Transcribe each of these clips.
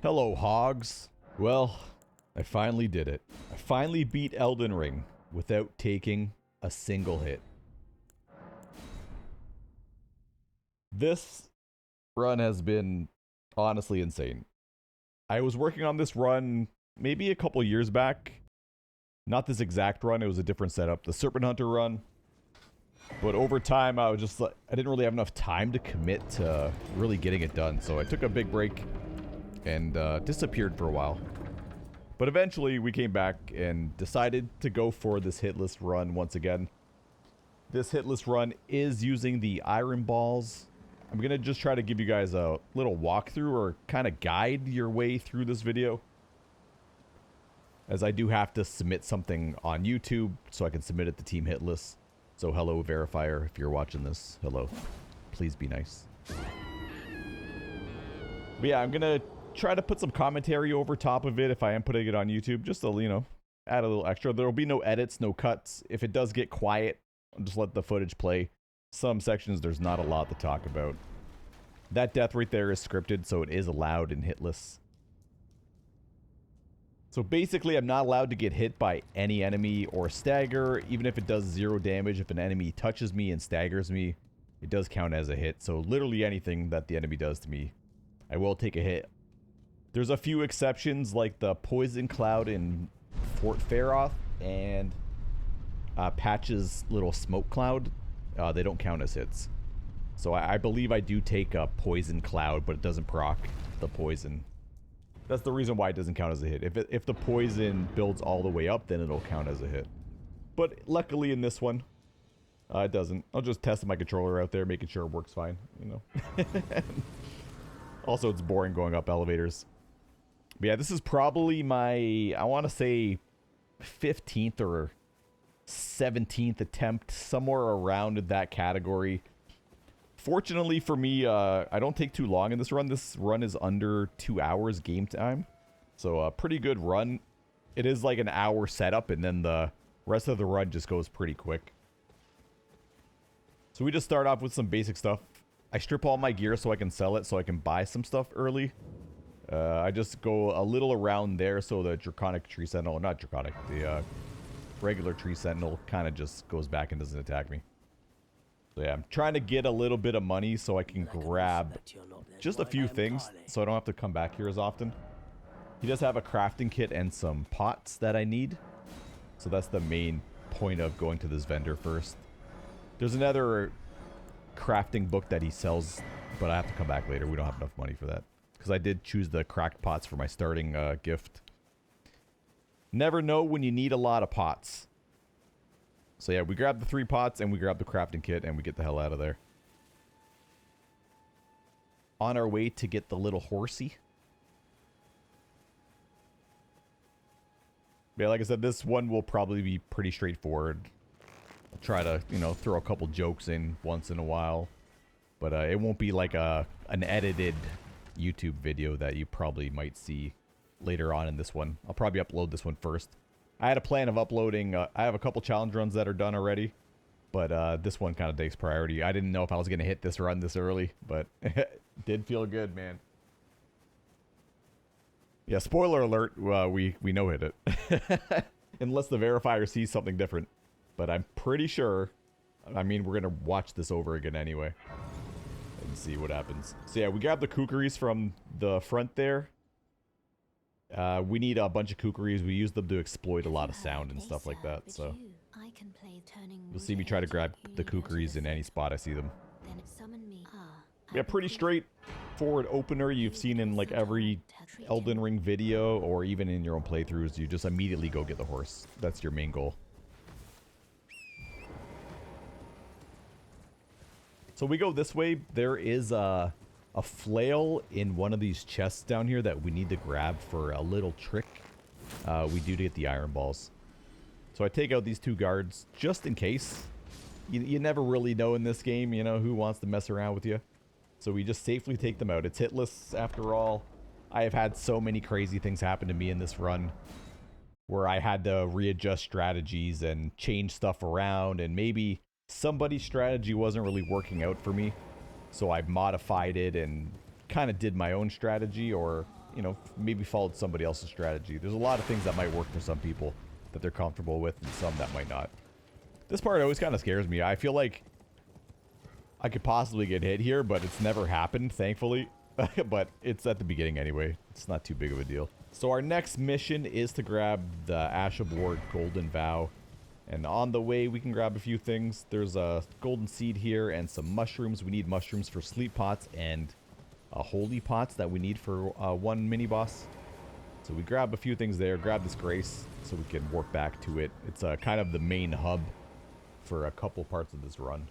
Hello, hogs. Well, I finally did it. I finally beat Elden Ring without taking a single hit. This run has been honestly insane. I was working on this run maybe a couple years back. Not this exact run, it was a different setup. The Serpent Hunter run. But over time, I was just like, I didn't really have enough time to commit to really getting it done. So I took a big break and disappeared for a while. But eventually we came back and decided to go for this hitless run once again. This hitless run is using the iron balls. I'm going to just try to give you guys a little walkthrough or kind of guide your way through this video, as I do have to submit something on YouTube so I can submit it to Team Hitless. So hello, verifier, if you're watching this, hello. Please be nice. But yeah, I'm going to try to put some commentary over top of it if I am putting it on YouTube, just to, you know, add a little extra. There will be no edits, no cuts. If it does get quiet, I'll just let the footage play. Some sections, there's not a lot to talk about. That death right there is scripted, so it is allowed in Hitless. So basically, I'm not allowed to get hit by any enemy or stagger, even if it does 0 damage. If an enemy touches me and staggers me, it does count as a hit. So literally anything that the enemy does to me, I will take a hit. There's a few exceptions, like the Poison Cloud in Fort Faroth and Patch's little Smoke Cloud. They don't count as hits. So I believe I do take a Poison Cloud, but it doesn't proc the poison. That's the reason why it doesn't count as a hit. If the poison builds all the way up, then it'll count as a hit. But luckily in this one, it doesn't. I'll just test my controller out there, making sure it works fine, you know. Also, it's boring going up elevators. But yeah, this is probably my, I want to say, 15th or 17th attempt, somewhere around that category. Fortunately for me, I don't take too long in this run. This run is under 2 hours game time. So a pretty good run. It is like an hour setup, and then the rest of the run just goes pretty quick. So we just start off with some basic stuff. I strip all my gear so I can sell it, so I can buy some stuff early. I just go a little around there so the Draconic Tree Sentinel, not Draconic, the regular Tree Sentinel kind of just goes back and doesn't attack me. So yeah, I'm trying to get a little bit of money so I can grab just a few things so I don't have to come back here as often. He does have a crafting kit and some pots that I need. So that's the main point of going to this vendor first. There's another crafting book that he sells, but I have to come back later. We don't have enough money for that. Because I did choose the cracked pots for my starting gift. Never know when you need a lot of pots. So yeah, we grab the 3 pots and we grab the crafting kit and we get the hell out of there. On our way to get the little horsey. Yeah, like I said, this one will probably be pretty straightforward. I'll try to, you know, throw a couple jokes in once in a while. But it won't be like an edited YouTube video that you probably might see later on in this one. I'll probably upload this one first. I had a plan of uploading, I have a couple challenge runs that are done already, but this one kind of takes priority. I didn't know if I was going to hit this run this early, but it did feel good, man. Yeah, spoiler alert, we know hit it. Unless the verifier sees something different. But I'm pretty sure, I mean, we're going to watch this over again anyway. And see what happens. So yeah, we grabbed the kookaries from the front there. We need a bunch of kookaries. We use them to exploit a lot of sound and stuff like that. So you'll see me try to grab the kookaries in any spot I see them. Yeah, pretty straightforward opener you've seen in like every Elden Ring video or even in your own playthroughs. You just immediately go get the horse. That's your main goal. So we go this way. There is a flail in one of these chests down here that we need to grab for a little trick we do to get the iron balls. So I take out these 2 guards just in case. You never really know in this game, you know, who wants to mess around with you. So we just safely take them out. It's hitless after all. I have had so many crazy things happen to me in this run where I had to readjust strategies and change stuff around, and maybe somebody's strategy wasn't really working out for me. So I modified it and kind of did my own strategy, or you know, maybe followed somebody else's strategy. There's a lot of things that might work for some people that they're comfortable with, and some that might not. This part always kind of scares me. I feel like I could possibly get hit here, but it's never happened, thankfully. But it's at the beginning anyway. It's not too big of a deal. So our next mission is to grab the Ash of War Golden Vow. And on the way, we can grab a few things. There's a golden seed here and some mushrooms. We need mushrooms for sleep pots and holy pots that we need for one mini boss. So we grab a few things there. Grab this grace so we can warp back to it. It's kind of the main hub for a couple parts of this run.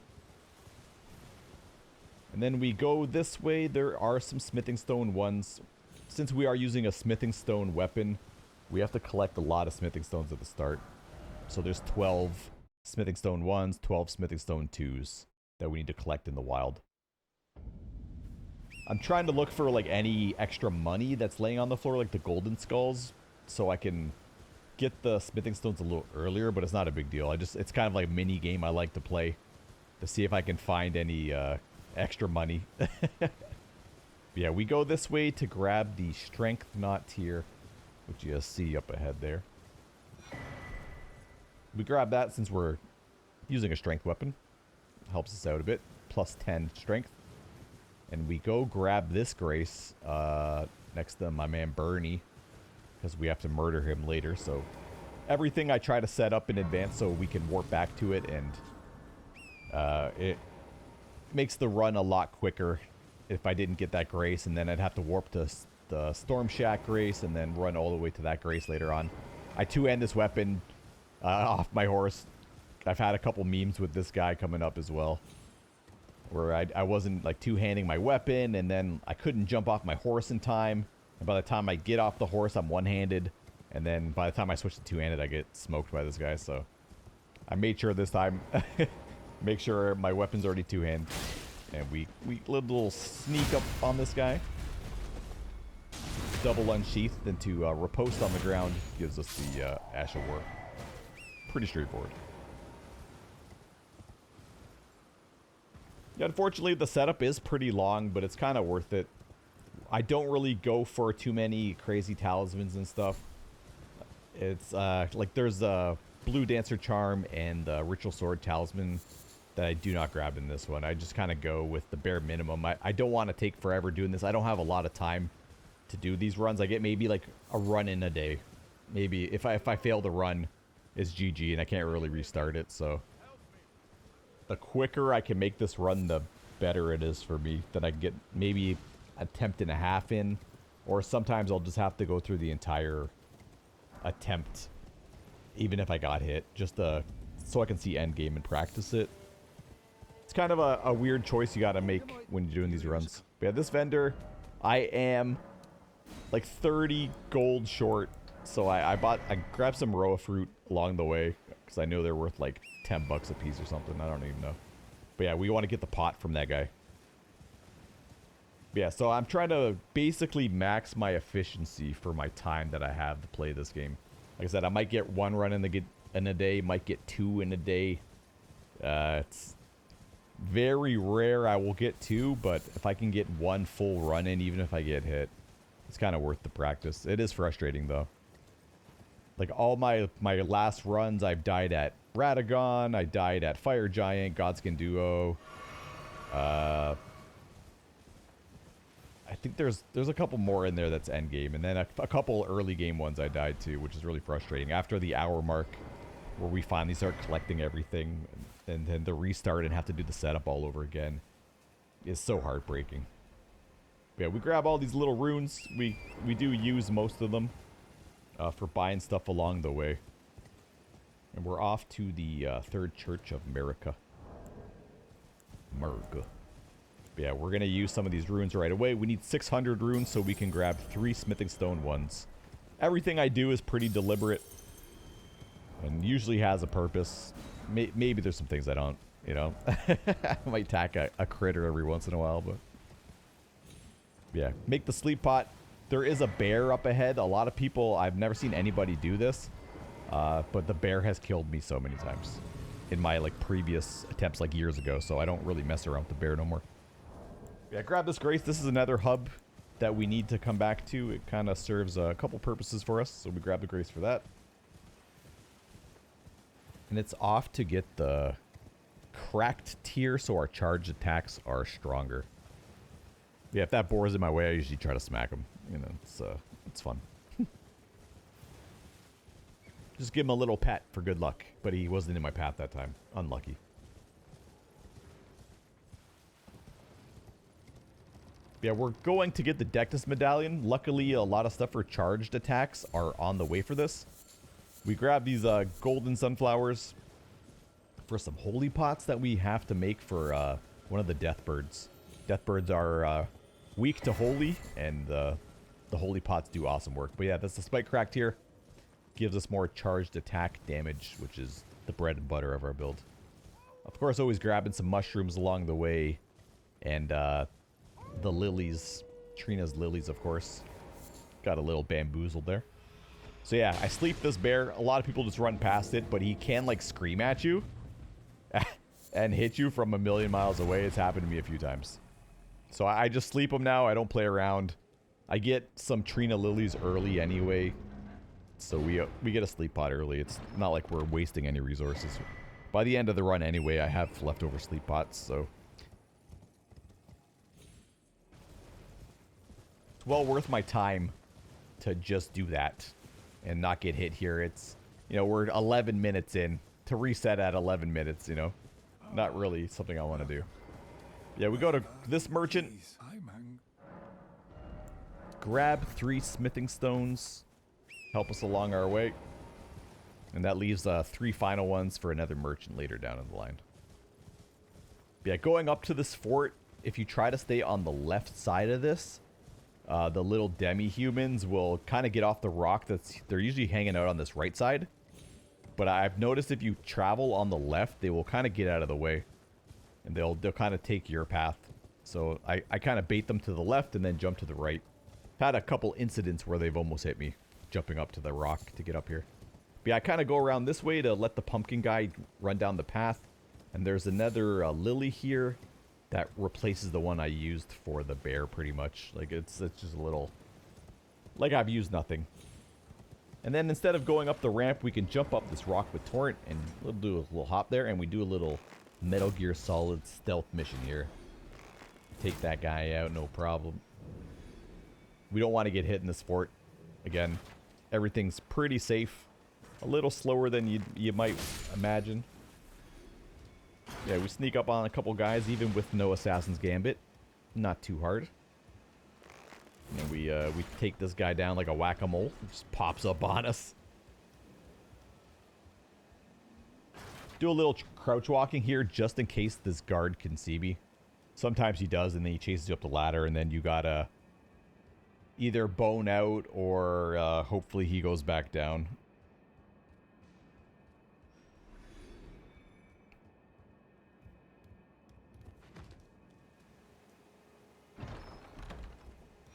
And then we go this way. There are some smithing stone ones. Since we are using a smithing stone weapon, we have to collect a lot of smithing stones at the start. So there's 12 smithing stone 1s, 12 smithing stone 2s that we need to collect in the wild. I'm trying to look for like any extra money that's laying on the floor, like the golden skulls, so I can get the smithing stones a little earlier, but it's not a big deal. It's kind of like a mini game I like to play to see if I can find any extra money. Yeah, we go this way to grab the strength knot tier, which you see up ahead there. We grab that since we're using a strength weapon. Helps us out a bit. Plus 10 strength. And we go grab this grace next to my man Bernie, because we have to murder him later. So everything I try to set up in advance so we can warp back to it, and it makes the run a lot quicker if I didn't get that grace, and then I'd have to warp to the Storm Shack grace and then run all the way to that grace later on. I two-hand this weapon off my horse. I've had a couple memes with this guy coming up as well, where I wasn't like two-handing my weapon, and then I couldn't jump off my horse in time, and by the time I get off the horse I'm one-handed, and then by the time I switch to two-handed I get smoked by this guy. So I made sure this time make sure my weapon's already two-handed, and we little sneak up on this guy, double unsheathed into riposte on the ground, gives us the Ash of War. Pretty straightforward. Yeah, unfortunately, the setup is pretty long, but it's kind of worth it. I don't really go for too many crazy talismans and stuff. It's like there's a Blue Dancer Charm and the Ritual Sword Talisman that I do not grab in this one. I just kind of go with the bare minimum. I don't want to take forever doing this. I don't have a lot of time to do these runs. I get maybe like a run in a day. Maybe if I fail the run, it's GG and I can't really restart it. So the quicker I can make this run, the better it is for me. Then I can get maybe an attempt and a half in, or sometimes I'll just have to go through the entire attempt, even if I got hit, just so I can see end game and practice it. It's kind of a weird choice you got to make when you're doing these runs. But yeah, this vendor, I am like 30 gold short, so I grabbed some Roa fruit along the way because I know they're worth like 10 bucks a piece or something. I don't even know. But yeah, we want to get the pot from that guy. But yeah, so I'm trying to basically max my efficiency for my time that I have to play this game. Like I said, I might get one run in a day, might get two in a day. It's very rare I will get two, but if I can get one full run in, even if I get hit, it's kind of worth the practice. It is frustrating though. Like all my last runs, I've died at Radagon, I died at Fire Giant, Godskin Duo. I think there's a couple more in there that's end game, and then a couple early game ones I died to, which is really frustrating. After the hour mark, where we finally start collecting everything, and then the restart and have to do the setup all over again, is so heartbreaking. Yeah, we grab all these little runes. We do use most of them for buying stuff along the way. And we're off to the Third Church of America. Yeah, we're going to use some of these runes right away. We need 600 runes so we can grab 3 smithing stone ones. Everything I do is pretty deliberate and usually has a purpose. Maybe there's some things I don't, you know. I might attack a critter every once in a while, but yeah, make the sleep pot. There is a bear up ahead. A lot of people, I've never seen anybody do this, but the bear has killed me so many times in my like previous attempts like years ago, so I don't really mess around with the bear no more. Yeah, grab this grace. This is another hub that we need to come back to. It kind of serves a couple purposes for us, so we grab the grace for that. And it's off to get the cracked tier so our charged attacks are stronger. Yeah, if that boar is in my way, I usually try to smack him. You know, it's fun. Just give him a little pat for good luck, but he wasn't in my path that time. Unlucky. Yeah, we're going to get the Dectus medallion. Luckily, a lot of stuff for charged attacks are on the way for this. We grab these golden sunflowers for some holy pots that we have to make for one of the death birds. Death birds are weak to holy, and the holy pots do awesome work. But yeah, that's the spike cracked here. Gives us more charged attack damage, which is the bread and butter of our build. Of course, always grabbing some mushrooms along the way. And the lilies. Trina's lilies, of course. Got a little bamboozled there. So yeah, I sleep this bear. A lot of people just run past it, but he can like scream at you. And hit you from a million miles away. It's happened to me a few times. So I just sleep him now. I don't play around. I get some Trina lilies early anyway. So we get a sleep pot early. It's not like we're wasting any resources. By the end of the run anyway, I have leftover sleep pots, so it's well worth my time to just do that and not get hit here. It's, you know, we're 11 minutes in. To reset at 11 minutes, you know, not really something I want to do. Yeah, we go to this merchant. Grab 3 smithing stones. Help us along our way. And that leaves 3 final ones for another merchant later down in the line. Yeah, going up to this fort, if you try to stay on the left side of this, the little demi-humans will kind of get off the rock. They're usually hanging out on this right side. But I've noticed if you travel on the left, they will kind of get out of the way. And they'll kind of take your path. So I kind of bait them to the left and then jump to the right. Had a couple incidents where they've almost hit me, jumping up to the rock to get up here. But yeah, I kind of go around this way to let the pumpkin guy run down the path. And there's another lily here that replaces the one I used for the bear pretty much. Like it's just a little, like I've used nothing. And then instead of going up the ramp, we can jump up this rock with Torrent and we'll do a little hop there, and we do a little Metal Gear Solid stealth mission here. Take that guy out, no problem. We don't want to get hit in this fort. Again, everything's pretty safe. A little slower than you might imagine. Yeah, we sneak up on a couple guys even with no Assassin's Gambit. Not too hard. And we take this guy down like a whack-a-mole. He just pops up on us. Do a little crouch walking here just in case this guard can see me. Sometimes he does, and then he chases you up the ladder, and then you gotta either bone out or hopefully he goes back down.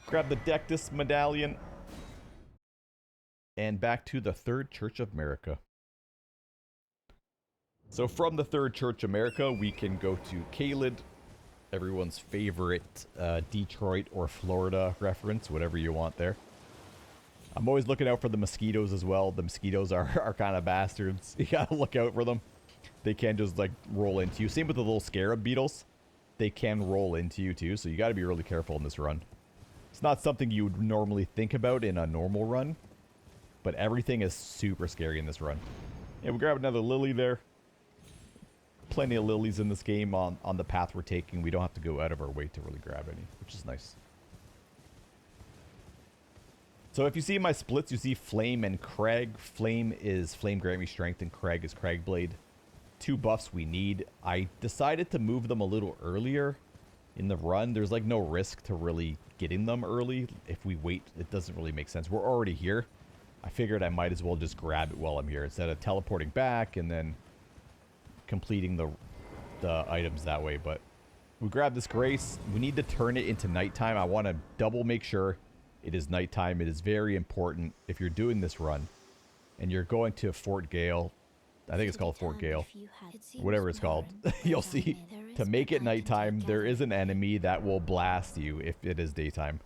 Grab the Dectus medallion. And back to the Third Church of America. So from the Third Church of America, we can go to Caelid, everyone's favorite Detroit or Florida reference, whatever you want there. I'm always looking out for the mosquitoes as well. The mosquitoes are kind of bastards. You gotta look out for them. They can just like roll into you. Same with the little scarab beetles. They can roll into you too, so you gotta be really careful in this run. It's not something you would normally think about in a normal run, but everything is super scary in this run. Yeah, we grab another lily there. Plenty of lilies in this game on the path we're taking. We don't have to go out of our way to really grab any, which is nice. So if you see my splits, you see Flame and Crag. Flame is Flame Grant Me Strength and Crag is Crag Blade. 2 buffs we need. I decided to move them a little earlier in the run. There's like no risk to really getting them early. If we wait, it doesn't really make sense. We're already here. I figured I might as well just grab it while I'm here instead of teleporting back and then completing the items that way. But we grab this grace. We need to turn it into nighttime. I want to double make sure it is nighttime. It is very important if you're doing this run and you're going to Fort Gale. I think it's called Fort Gale, whatever it's called. You'll see, to make it nighttime, there is an enemy that will blast you if it is daytime.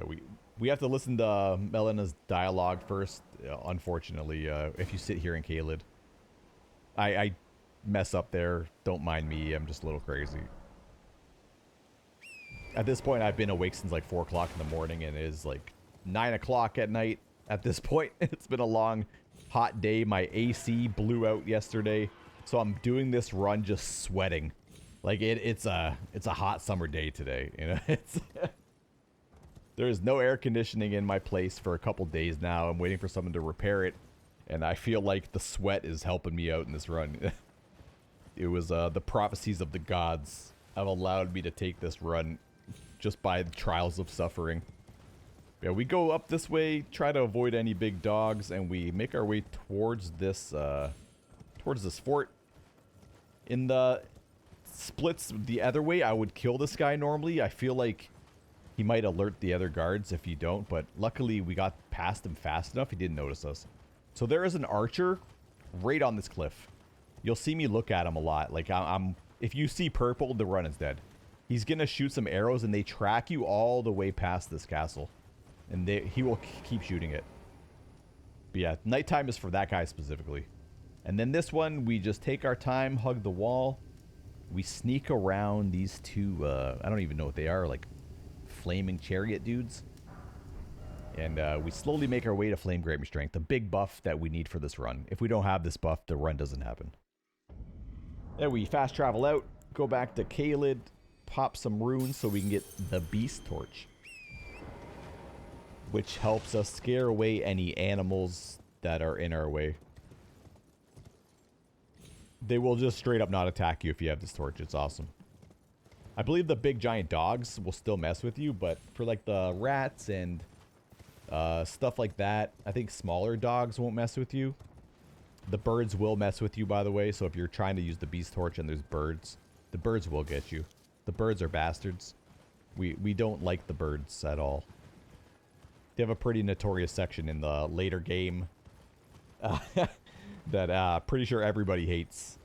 Yeah, we have to listen to Melena's dialogue first, unfortunately, if you sit here in Caelid. I mess up there. Don't mind me. I'm just a little crazy. At this point, I've been awake since like 4 o'clock in the morning, and it is like 9 o'clock at night at this point. It's been a long, hot day. My AC blew out yesterday, so I'm doing this run just sweating. Like, it's a hot summer day today, you know? There's no air conditioning in my place for a couple days now. I'm waiting for someone to repair it, and I feel like the sweat is helping me out in this run. It was the prophecies of the gods have allowed me to take this run just by the trials of suffering. Yeah, we go up this way, try to avoid any big dogs, and we make our way towards this fort. In the splits the other way, I would kill this guy normally. I feel like he might alert the other guards if you don't, but luckily we got past him fast enough. He didn't notice us. So there is an archer right on this cliff. You'll see me look at him a lot. Like, if you see purple, the run is dead. He's gonna shoot some arrows, and they track you all the way past this castle. And he will keep shooting it. But yeah, nighttime is for that guy specifically. And then this one, we just take our time, hug the wall. We sneak around these two, I don't even know what they are, like flaming chariot dudes. And we slowly make our way to Flame Grant Me Strength, the big buff that we need for this run. If we don't have this buff, the run doesn't happen. Then we fast travel out, go back to Caelid, pop some runes so we can get the Beast Torch, which helps us scare away any animals that are in our way. They will just straight up not attack you if you have this torch. It's awesome. I believe the big giant dogs will still mess with you, but for like the rats and stuff like that, I think smaller dogs won't mess with you. The birds will mess with you, by the way, so if you're trying to use the Beast Torch and there's birds, the birds will get you. The birds are bastards. We don't like the birds at all. They have a pretty notorious section in the later game that pretty sure everybody hates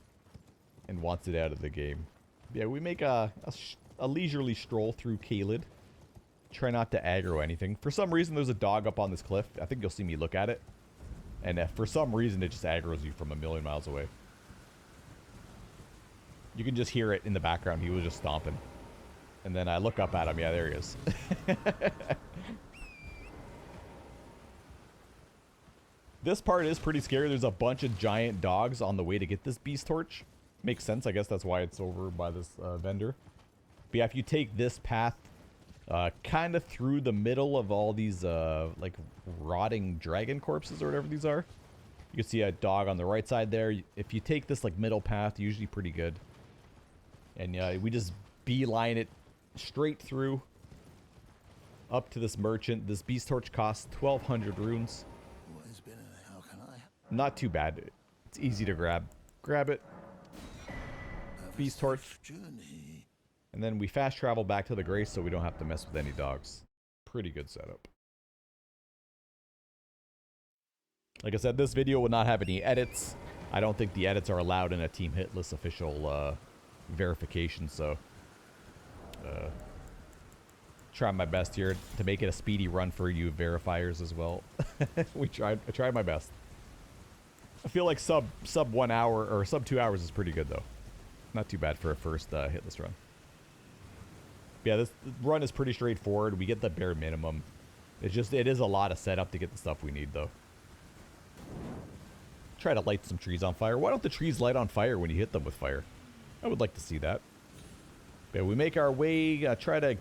and wants it out of the game. Yeah, we make a leisurely stroll through Caelid. Try not to aggro anything. For some reason, there's a dog up on this cliff. I think you'll see me look at it. And for some reason, it just aggroes you from a million miles away. You can just hear it in the background. He was just stomping. And then I look up at him. Yeah, there he is. This part is pretty scary. There's a bunch of giant dogs on the way to get this Beast Torch. Makes sense. I guess that's why it's over by this vendor. But yeah, if you take this path kind of through the middle of all these like rotting dragon corpses or whatever these are, you can see a dog on the right side there. If you take this like middle path, usually pretty good. And we just beeline it straight through up to this merchant. This Beast Torch costs 1,200 runes. Not too bad. It's easy to grab. Grab it. Beast Torch. And then we fast travel back to the Grace so we don't have to mess with any dogs. Pretty good setup. Like I said, this video will not have any edits. I don't think the edits are allowed in a Team Hitless official verification, so try my best here to make it a speedy run for you verifiers as well. I tried my best. I feel like sub 1 hour or sub 2 hours is pretty good though. Not too bad for a first Hitless run. But yeah, this run is pretty straightforward. We get the bare minimum. It is a lot of setup to get the stuff we need though. Try to light some trees on fire. Why don't the trees light on fire when you hit them with fire? I would like to see that. But we make our way, try to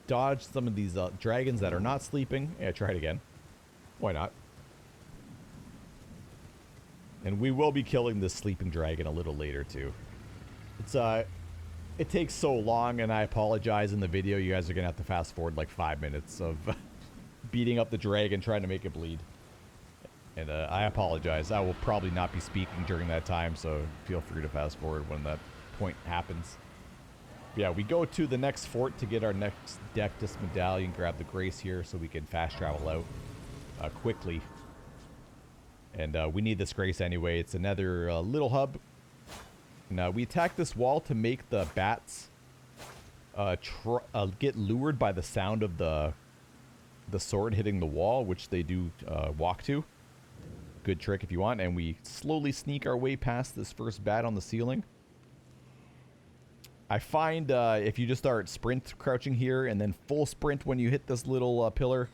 dodge some of these dragons that are not sleeping. Yeah, try it again. Why not? And we will be killing this sleeping dragon a little later too. It's it takes so long, and I apologize in the video. You guys are gonna have to fast forward like 5 minutes of beating up the dragon, trying to make it bleed. And I apologize. I will probably not be speaking during that time, so feel free to fast forward when that point happens. But yeah, we go to the next fort to get our next Dectus medallion, grab the Grace here so we can fast travel out quickly. And we need this Grace anyway. It's another little hub. Now we attack this wall to make the bats get lured by the sound of the the sword hitting the wall, which they do walk to. Good trick if you want. And we slowly sneak our way past this first bat on the ceiling. I find if you just start sprint crouching here and then full sprint when you hit this little pillar,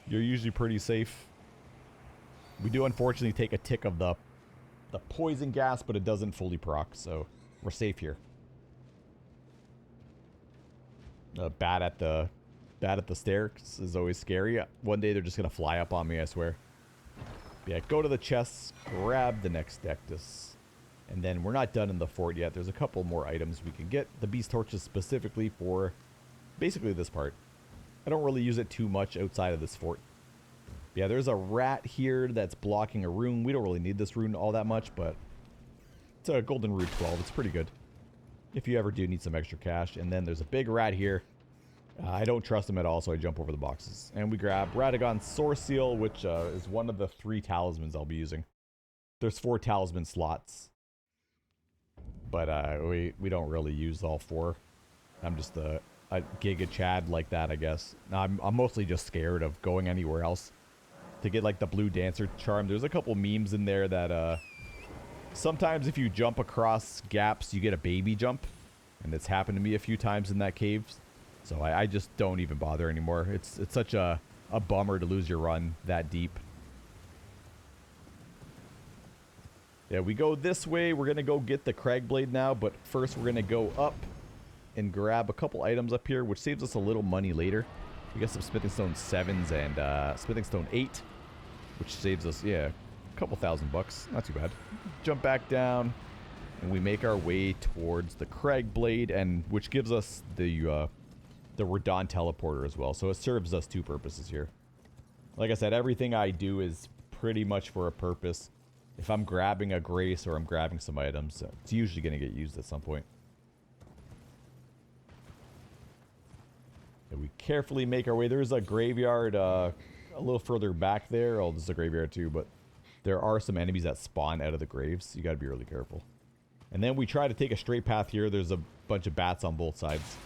you're usually pretty safe. We do unfortunately take a tick of the poison gas, but it doesn't fully proc, so we're safe here. Bat at the stairs is always scary. One day they're just gonna fly up on me, I swear. Yeah, go to the chests, grab the next Dectus. And then we're not done in the fort yet. There's a couple more items we can get. The beast torches specifically for basically this part. I don't really use it too much outside of this fort. Yeah, there's a rat here that's blocking a rune. We don't really need this rune all that much, but it's a golden root 12. It's pretty good if you ever do need some extra cash. And then there's a big rat here. I don't trust him at all, so I jump over the boxes. And we grab Radagon's Source Seal, which is one of the 3 talismans I'll be using. There's 4 talisman slots. But we don't really use all 4. I'm just a Giga Chad like that, I guess. I'm mostly just scared of going anywhere else. To get like the blue dancer charm. There's a couple memes in there that sometimes if you jump across gaps, you get a baby jump. And it's happened to me a few times in that cave. So I just don't even bother anymore. It's such a bummer to lose your run that deep. Yeah, we go this way. We're going to go get the Cragblade now. But first we're going to go up and grab a couple items up here, which saves us a little money later. We got some Smithing Stone 7s and Smithing Stone 8, which saves us, yeah, a couple $1,000. Not too bad. Jump back down, and we make our way towards the Cragblade, and which gives us the Radon teleporter as well. So it serves us 2 purposes here. Like I said, everything I do is pretty much for a purpose. If I'm grabbing a grace or I'm grabbing some items, it's usually going to get used at some point. And we carefully make our way. There's a graveyard a little further back there. Oh, this is a graveyard too, but there are some enemies that spawn out of the graves. You got to be really careful. And then we try to take a straight path here. There's a bunch of bats on both sides.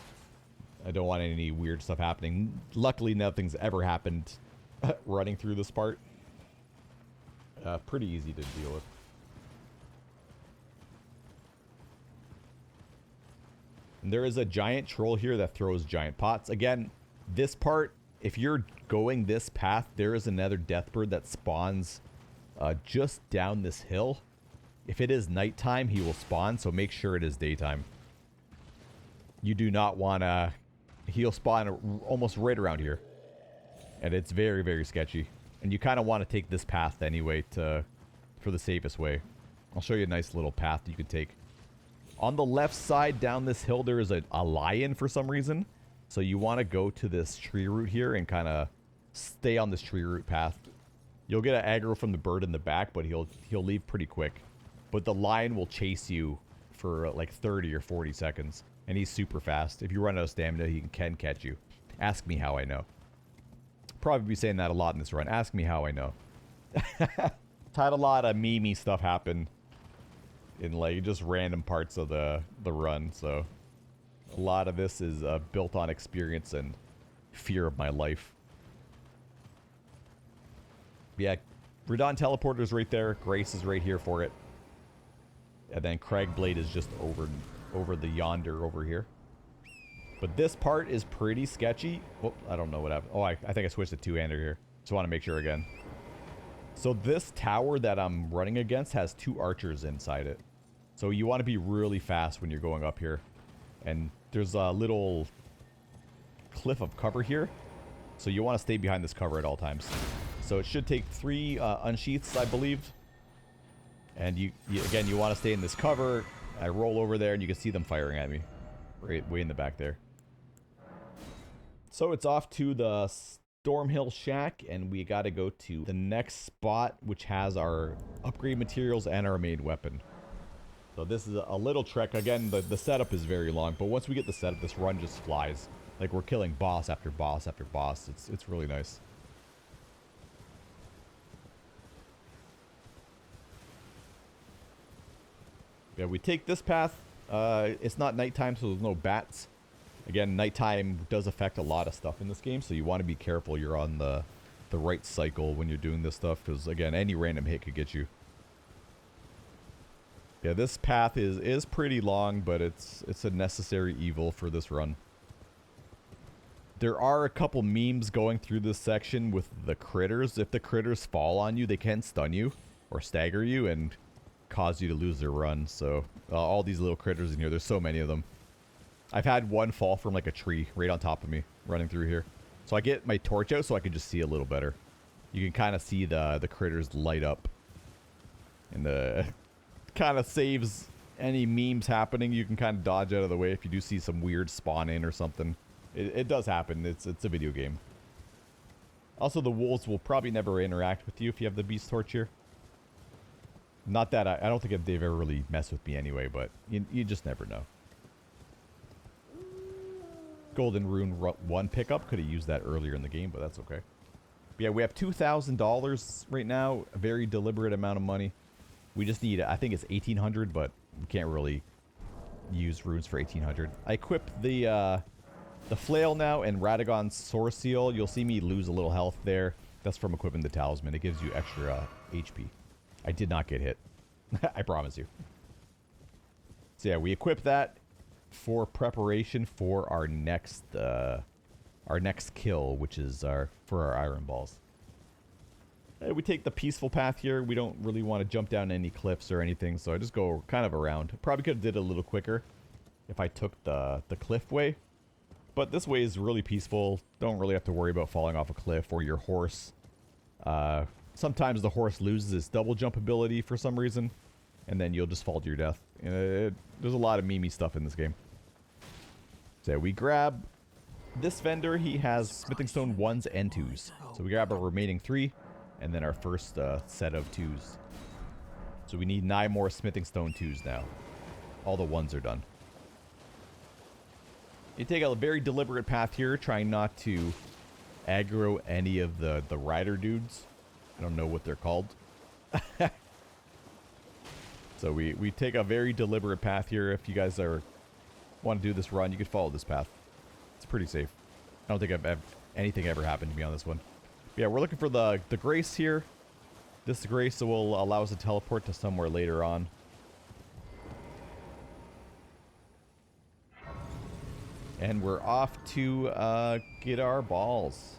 I don't want any weird stuff happening. Luckily, nothing's ever happened running through this part. Pretty easy to deal with. And there is a giant troll here that throws giant pots. Again, this part, if you're going this path, there is another deathbird that spawns just down this hill. If it is nighttime, he will spawn, so make sure it is daytime. You do not want to... He'll spawn almost right around here. And it's very, very sketchy. And you kind of want to take this path anyway for the safest way. I'll show you a nice little path you could take. On the left side down this hill, there is a lion for some reason. So you want to go to this tree root here and kind of stay on this tree root path. You'll get an aggro from the bird in the back, but he'll leave pretty quick. But the lion will chase you for like 30 or 40 seconds. And he's super fast. If you run out of stamina, he can catch you. Ask me how I know. Probably be saying that a lot in this run. Ask me how I know. Had a lot of meme stuff happen in like just random parts of the run, so a lot of this is built on experience and fear of my life. Yeah, Radon teleporter's right there. Grace is right here for it, and then Cragblade is just over the yonder over here. But this part is pretty sketchy. Oh, I don't know what happened. Oh, I think I switched to two-hander here. Just want to make sure again. So this tower that I'm running against has 2 archers inside it. So you want to be really fast when you're going up here. And there's a little cliff of cover here. So you want to stay behind this cover at all times. So it should take 3 unsheaths, I believe. And again, you want to stay in this cover. I roll over there and you can see them firing at me. Right way in the back there. So it's off to the Stormhill Shack, and we got to go to the next spot, which has our upgrade materials and our main weapon. So this is a little trek. Again, the setup is very long, but once we get the setup, this run just flies. Like we're killing boss after boss after boss. It's really nice. Yeah, we take this path. It's not nighttime, so there's no bats. Again, nighttime does affect a lot of stuff in this game, so you want to be careful you're on the right cycle when you're doing this stuff, because again, any random hit could get you. Yeah, this path is pretty long, but it's a necessary evil for this run. There are a couple memes going through this section with the critters. If the critters fall on you, they can stun you or stagger you and cause you to lose their run. So all these little critters in here, there's so many of them. I've had one fall from like a tree right on top of me running through here. So I get my torch out so I can just see a little better. You can kind of see the critters light up. And the kind of saves any memes happening. You can kind of dodge out of the way if you do see some weird spawn in or something. It does happen. It's a video game. Also, the wolves will probably never interact with you if you have the beast torch here. Not that I don't think they've ever really messed with me anyway, but you just never know. Golden Rune 1 pickup. Could have used that earlier in the game, but that's okay. But yeah, we have $2,000 right now. A very deliberate amount of money. We just need, I think it's 1,800, but we can't really use runes for 1,800. I equipped the flail now and Radagon's Source Seal. You'll see me lose a little health there. That's from equipping the talisman. It gives you extra HP. I did not get hit. I promise you. So yeah, we equip that for preparation for our next kill, which is for our iron balls. We take the peaceful path here. We don't really want to jump down any cliffs or anything, so I just go kind of around. Probably could have did it a little quicker if I took the cliff way. But this way is really peaceful. Don't really have to worry about falling off a cliff or your horse. Sometimes the horse loses its double jump ability for some reason, and then you'll just fall to your death. There's a lot of memey stuff in this game. So we grab this vendor. He has smithing stone 1s and 2s. So we grab our remaining 3, and then our first set of 2s. So we need 9 more smithing stone 2s now. All the 1s are done. You take a very deliberate path here, trying not to aggro any of the rider dudes. I don't know what they're called. So we take a very deliberate path here. If you guys want to do this run, you could follow this path. It's pretty safe. I don't think I've anything ever happened to me on this one. But yeah, we're looking for the grace here. This grace will allow us to teleport to somewhere later on. And we're off to get our balls.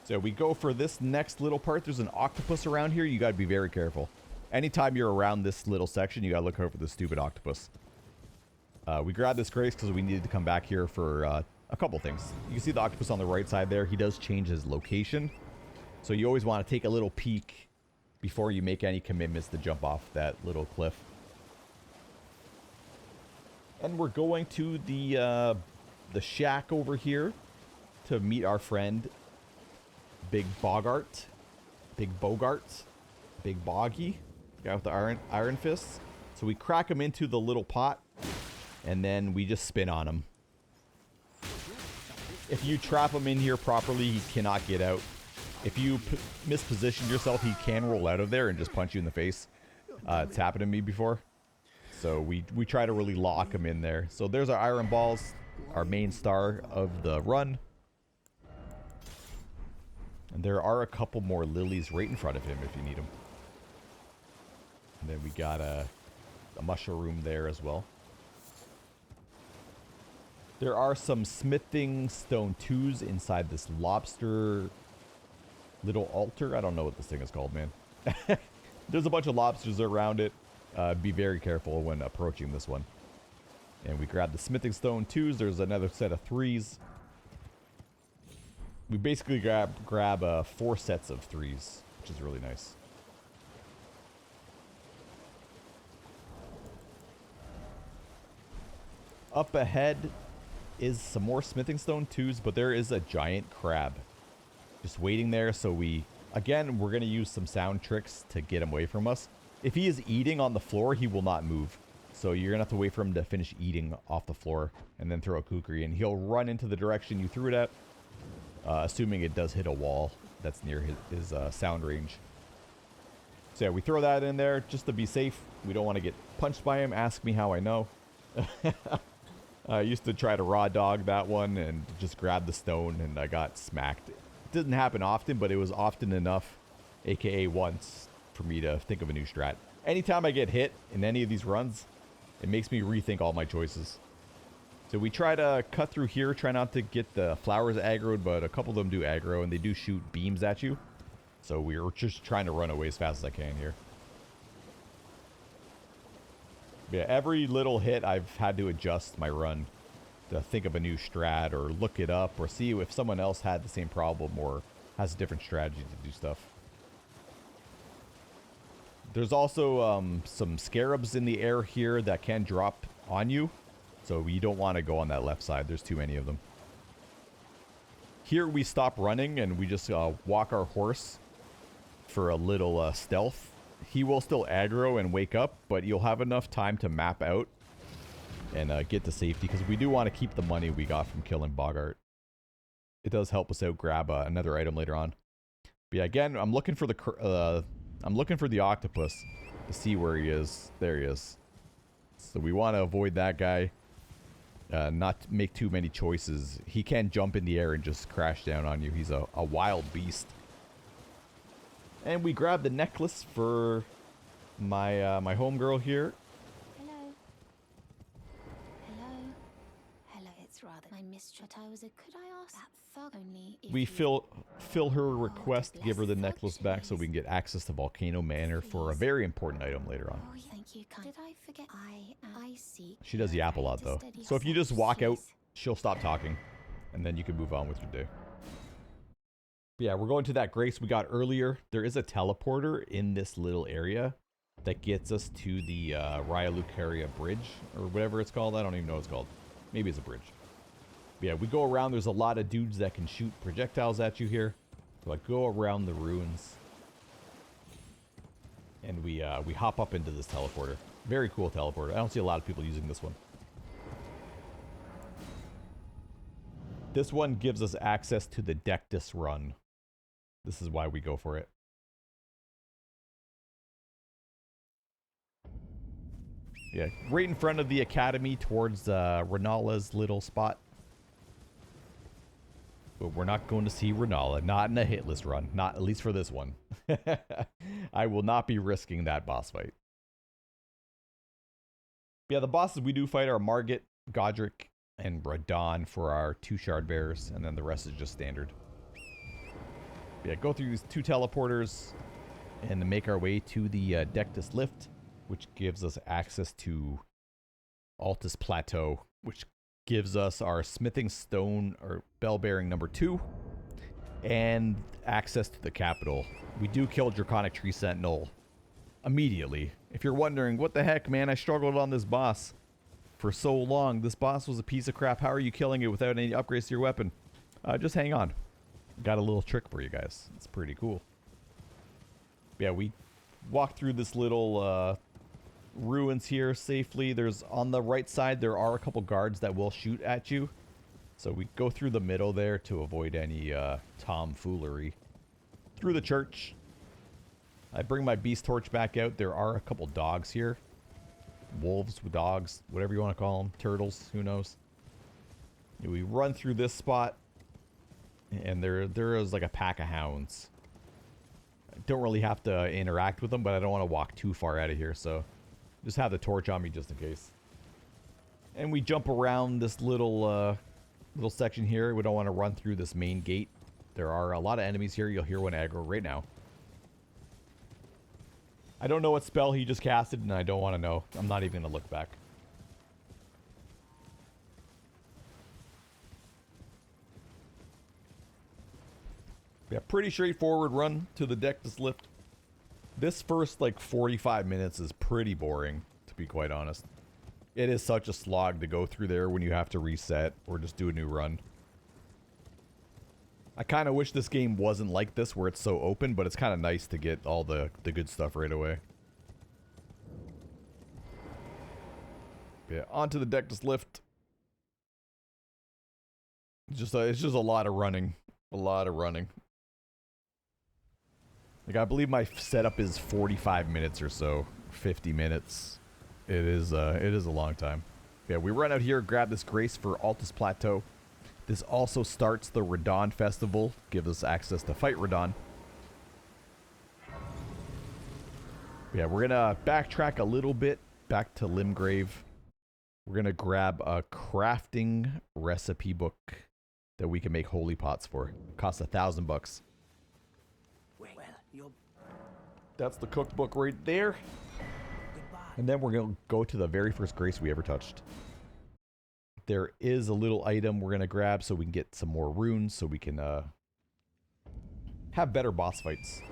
So we go for this next little part. There's an octopus around here. You got to be very careful. Anytime you're around this little section, you got to look over the stupid octopus. We grabbed this grace because we needed to come back here for a couple things. You can see the octopus on the right side there. He does change his location. So you always want to take a little peek before you make any commitments to jump off that little cliff. And we're going to the shack over here to meet our friend Big Bogart, Big Boggy, the guy with the iron fists. So we crack him into the little pot, and then we just spin on him. If you trap him in here properly, he cannot get out. If you misposition yourself, he can roll out of there and just punch you in the face. It's happened to me before. So we try to really lock him in there. So there's our iron balls, our main star of the run. And there are a couple more lilies right in front of him if you need them. And then we got a mushroom there as well. There are some smithing stone 2s inside this lobster little altar. I don't know what this thing is called, man. There's a bunch of lobsters around it. Be very careful when approaching this one. And we grab the smithing stone 2s. There's another set of 3s. We basically grab 4 sets of 3s, which is really nice. Up ahead is some more smithing stone twos, but there is a giant crab just waiting there. So again, we're going to use some sound tricks to get him away from us. If he is eating on the floor, he will not move. So you're going to have to wait for him to finish eating off the floor and then throw a kukri, and he'll run into the direction you threw it at, assuming it does hit a wall that's near his sound range. So yeah, we throw that in there just to be safe. We don't want to get punched by him. Ask me how I know. I used to try to raw dog that one and just grab the stone, and I got smacked. It didn't happen often, but it was often enough, aka once, for me to think of a new strat. Anytime I get hit in any of these runs, it makes me rethink all my choices. So we try to cut through here, try not to get the flowers aggroed, but a couple of them do aggro, and they do shoot beams at you. So we're just trying to run away as fast as I can here. Yeah, every little hit I've had to adjust my run to think of a new strat or look it up or see if someone else had the same problem or has a different strategy to do stuff. There's also some scarabs in the air here that can drop on you. So you don't want to go on that left side. There's too many of them. Here we stop running and we just walk our horse for a little stealth. He will still aggro and wake up, but you'll have enough time to map out and get to safety, because we do want to keep the money we got from killing Bogart. It does help us out grab another item later on. But yeah, again, I'm looking for the octopus to see where he is. There he is. So we want to avoid that guy. Not make too many choices. He can jump in the air and just crash down on you. He's a wild beast. And we grab the necklace for my my homegirl here. Hello. Hello. Hello. It's rather my mistress. Could I ask that thug only if We fill her request, give her the necklace back so we can get access to Volcano Manor for a very important item later on. Oh, thank you. Did I forget? I see. She does yap a lot though. So if you just walk out, she'll stop talking, and then you can move on with your day. But yeah, we're going to that grace we got earlier. There is a teleporter in this little area that gets us to the Raya Lucaria bridge, or whatever it's called. I don't even know what it's called. Maybe it's a bridge. But yeah, we go around. There's a lot of dudes that can shoot projectiles at you here. So I go around the ruins, and we hop up into this teleporter. Very cool teleporter. I don't see a lot of people using this one. This one gives us access to the Hitless Run. This is why we go for it. Yeah, right in front of the academy towards Renala's little spot. But we're not going to see Renala. Not in a hitless run. Not at least for this one. I will not be risking that boss fight. Yeah, the bosses we do fight are Margit, Godric, and Radon for our 2 shard bearers, and then the rest is just standard. Yeah, go through these 2 teleporters and then make our way to the Hitless Lift, which gives us access to Altus Plateau, which gives us our smithing stone or bell bearing number 2 and access to the capital. We do kill Draconic Tree Sentinel immediately. If you're wondering, what the heck, man, I struggled on this boss for so long. This boss was a piece of crap. How are you killing it without any upgrades to your weapon? Just hang on. Got a little trick for you guys. It's pretty cool. Yeah, we walk through this little ruins here safely. There's on the right side, there are a couple guards that will shoot at you. So we go through the middle there to avoid any tomfoolery. Through the church. I bring my beast torch back out. There are a couple dogs here. Wolves, dogs, whatever you want to call them. Turtles, who knows. We run through this spot. And there is like a pack of hounds. I don't really have to interact with them, but I don't want to walk too far out of here, so just have the torch on me just in case. And we jump around this little section here. We don't want to run through this main gate. There are a lot of enemies here. You'll hear one aggro right now. I don't know what spell he just casted, and I don't want to know. I'm not even going to look back. Yeah, pretty straightforward run to the Hitless Lift. This first, like, 45 minutes is pretty boring, to be quite honest. It is such a slog to go through there when you have to reset or just do a new run. I kind of wish this game wasn't like this where it's so open, but it's kind of nice to get all the good stuff right away. Yeah, onto the deckless lift. It's just a lot of running. A lot of running. Like, I believe my setup is 45 minutes or so. 50 minutes. It is a long time. Yeah, we run out here, grab this grace for Altus Plateau. This also starts the Radon Festival. Gives us access to fight Radon. Yeah, we're gonna backtrack a little bit. Back to Limgrave. We're gonna grab a crafting recipe book that we can make holy pots for. It costs $1,000. That's the cookbook right there. And then we're gonna go to the very first grace we ever touched. There is a little item we're gonna grab so we can get some more runes so we can have better boss fights.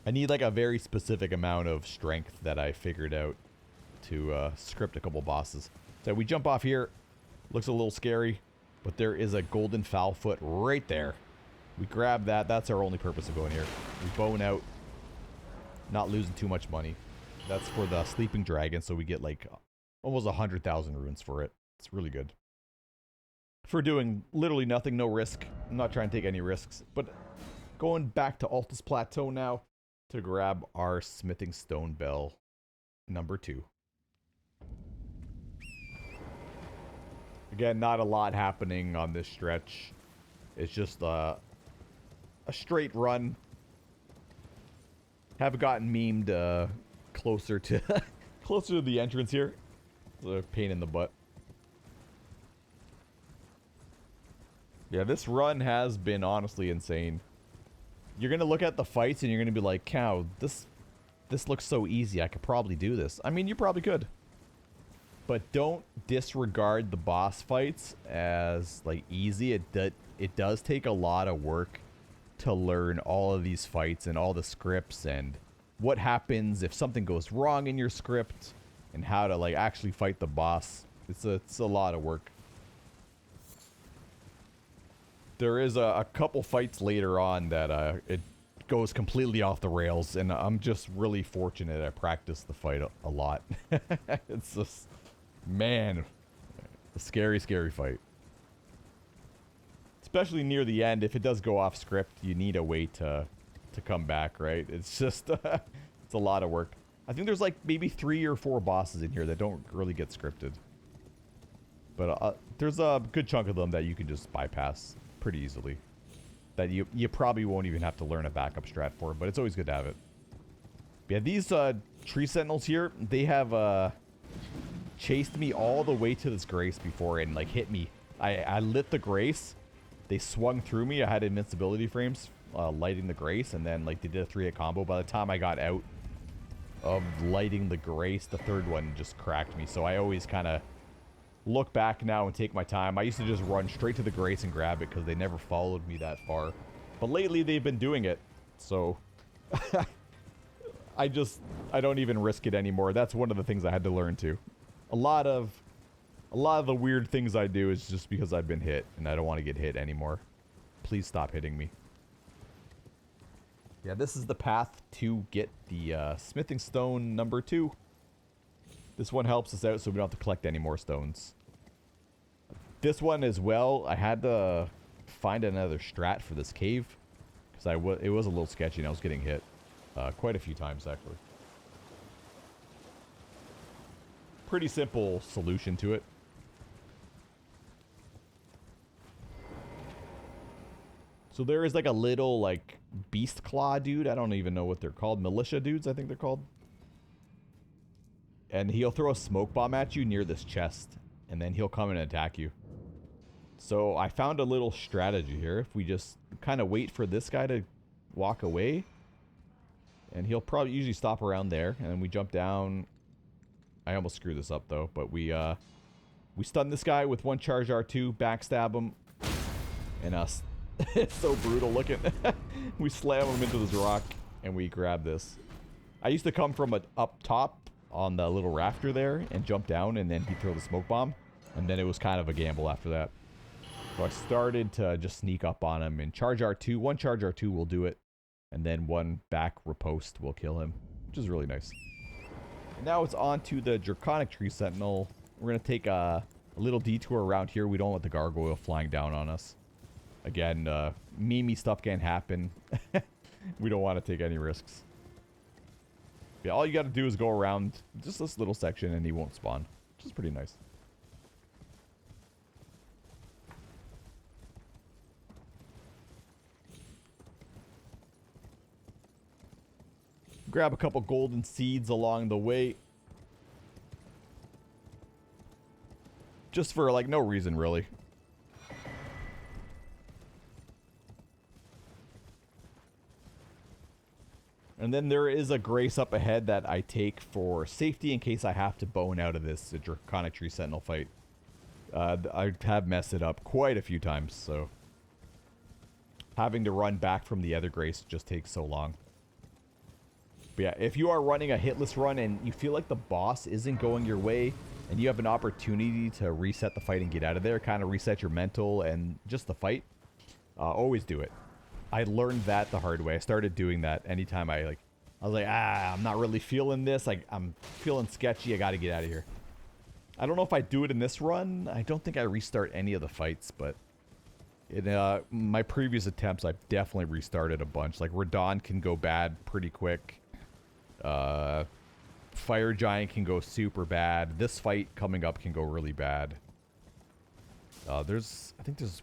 I need like a very specific amount of strength that I figured out to script a couple bosses. So we jump off here. Looks a little scary, but there is a golden foul foot right there. We grab that. That's our only purpose of going here. We bone out. Not losing too much money. That's for the sleeping dragon, so we get like almost 100,000 runes for it. It's really good. For doing literally nothing, no risk. I'm not trying to take any risks, but going back to Altus Plateau now to grab our smithing stone bell number 2. Again, not a lot happening on this stretch. It's just a straight run. Have gotten memed closer to closer to the entrance here. It's a pain in the butt. Yeah, this run has been honestly insane. You're gonna look at the fights and you're gonna be like, "Cow, this looks so easy. I could probably do this." I mean, you probably could. But don't disregard the boss fights as like easy. It does take a lot of work to learn all of these fights and all the scripts and what happens if something goes wrong in your script and how to like actually fight the boss. It's a lot of work. There is a couple fights later on that it goes completely off the rails, and I'm just really fortunate I practiced the fight a lot. It's just, man, a scary, scary fight. Especially near the end, if it does go off script, you need a way to come back, right? It's just, it's a lot of work. I think there's like maybe 3 or 4 bosses in here that don't really get scripted. But there's a good chunk of them that you can just bypass pretty easily. That you probably won't even have to learn a backup strat for, but it's always good to have it. Yeah, these tree sentinels here, they have chased me all the way to this grace before and like hit me. I lit the grace. They swung through me. I had invincibility frames lighting the grace, and then like they did a 3-hit combo. By the time I got out of lighting the grace, the third one just cracked me. So I always kind of look back now and take my time. I used to just run straight to the grace and grab it because they never followed me that far. But lately they've been doing it, so I don't even risk it anymore. That's one of the things I had to learn too. A lot of the weird things I do is just because I've been hit and I don't want to get hit anymore. Please stop hitting me. Yeah, this is the path to get the smithing stone number 2. This one helps us out so we don't have to collect any more stones. This one as well, I had to find another strat for this cave because it was a little sketchy and I was getting hit quite a few times actually. Pretty simple solution to it. So there is like a little like beast claw dude. I don't even know what they're called. Militia dudes, I think they're called. And he'll throw a smoke bomb at you near this chest. And then he'll come and attack you. So I found a little strategy here. If we just kind of wait for this guy to walk away. And he'll probably usually stop around there. And then we jump down. I almost screwed this up though. But we stun this guy with one charge R2. Backstab him. And it's so brutal looking. We slam him into this rock. And we grab this. I used to come from up top. on the little rafter there and jump down, and then he'd throw the smoke bomb. And then it was kind of a gamble after that. So I started to just sneak up on him and charge R2. One charge R2 will do it. And then one back riposte will kill him, which is really nice. And now it's on to the Draconic Tree Sentinel. We're going to take a little detour around here. We don't want the gargoyle flying down on us. Again, meme stuff can happen. We don't want to take any risks. Yeah, all you got to do is go around just this little section and he won't spawn, which is pretty nice. Grab a couple golden seeds along the way. Just for, like, no reason, really. And then there is a grace up ahead that I take for safety in case I have to bone out of this Draconic Tree Sentinel fight. I have messed it up quite a few times, so having to run back from the other grace just takes so long. But yeah, if you are running a hitless run and you feel like the boss isn't going your way and you have an opportunity to reset the fight and get out of there, kind of reset your mental and just the fight, always do it. I learned that the hard way. I started doing that anytime I was like, I'm not really feeling this. Like, I'm feeling sketchy. I got to get out of here. I don't know if I do it in this run. I don't think I restart any of the fights, but in my previous attempts, I've definitely restarted a bunch. Like, Radon can go bad pretty quick. Fire Giant can go super bad. This fight coming up can go really bad. I think there's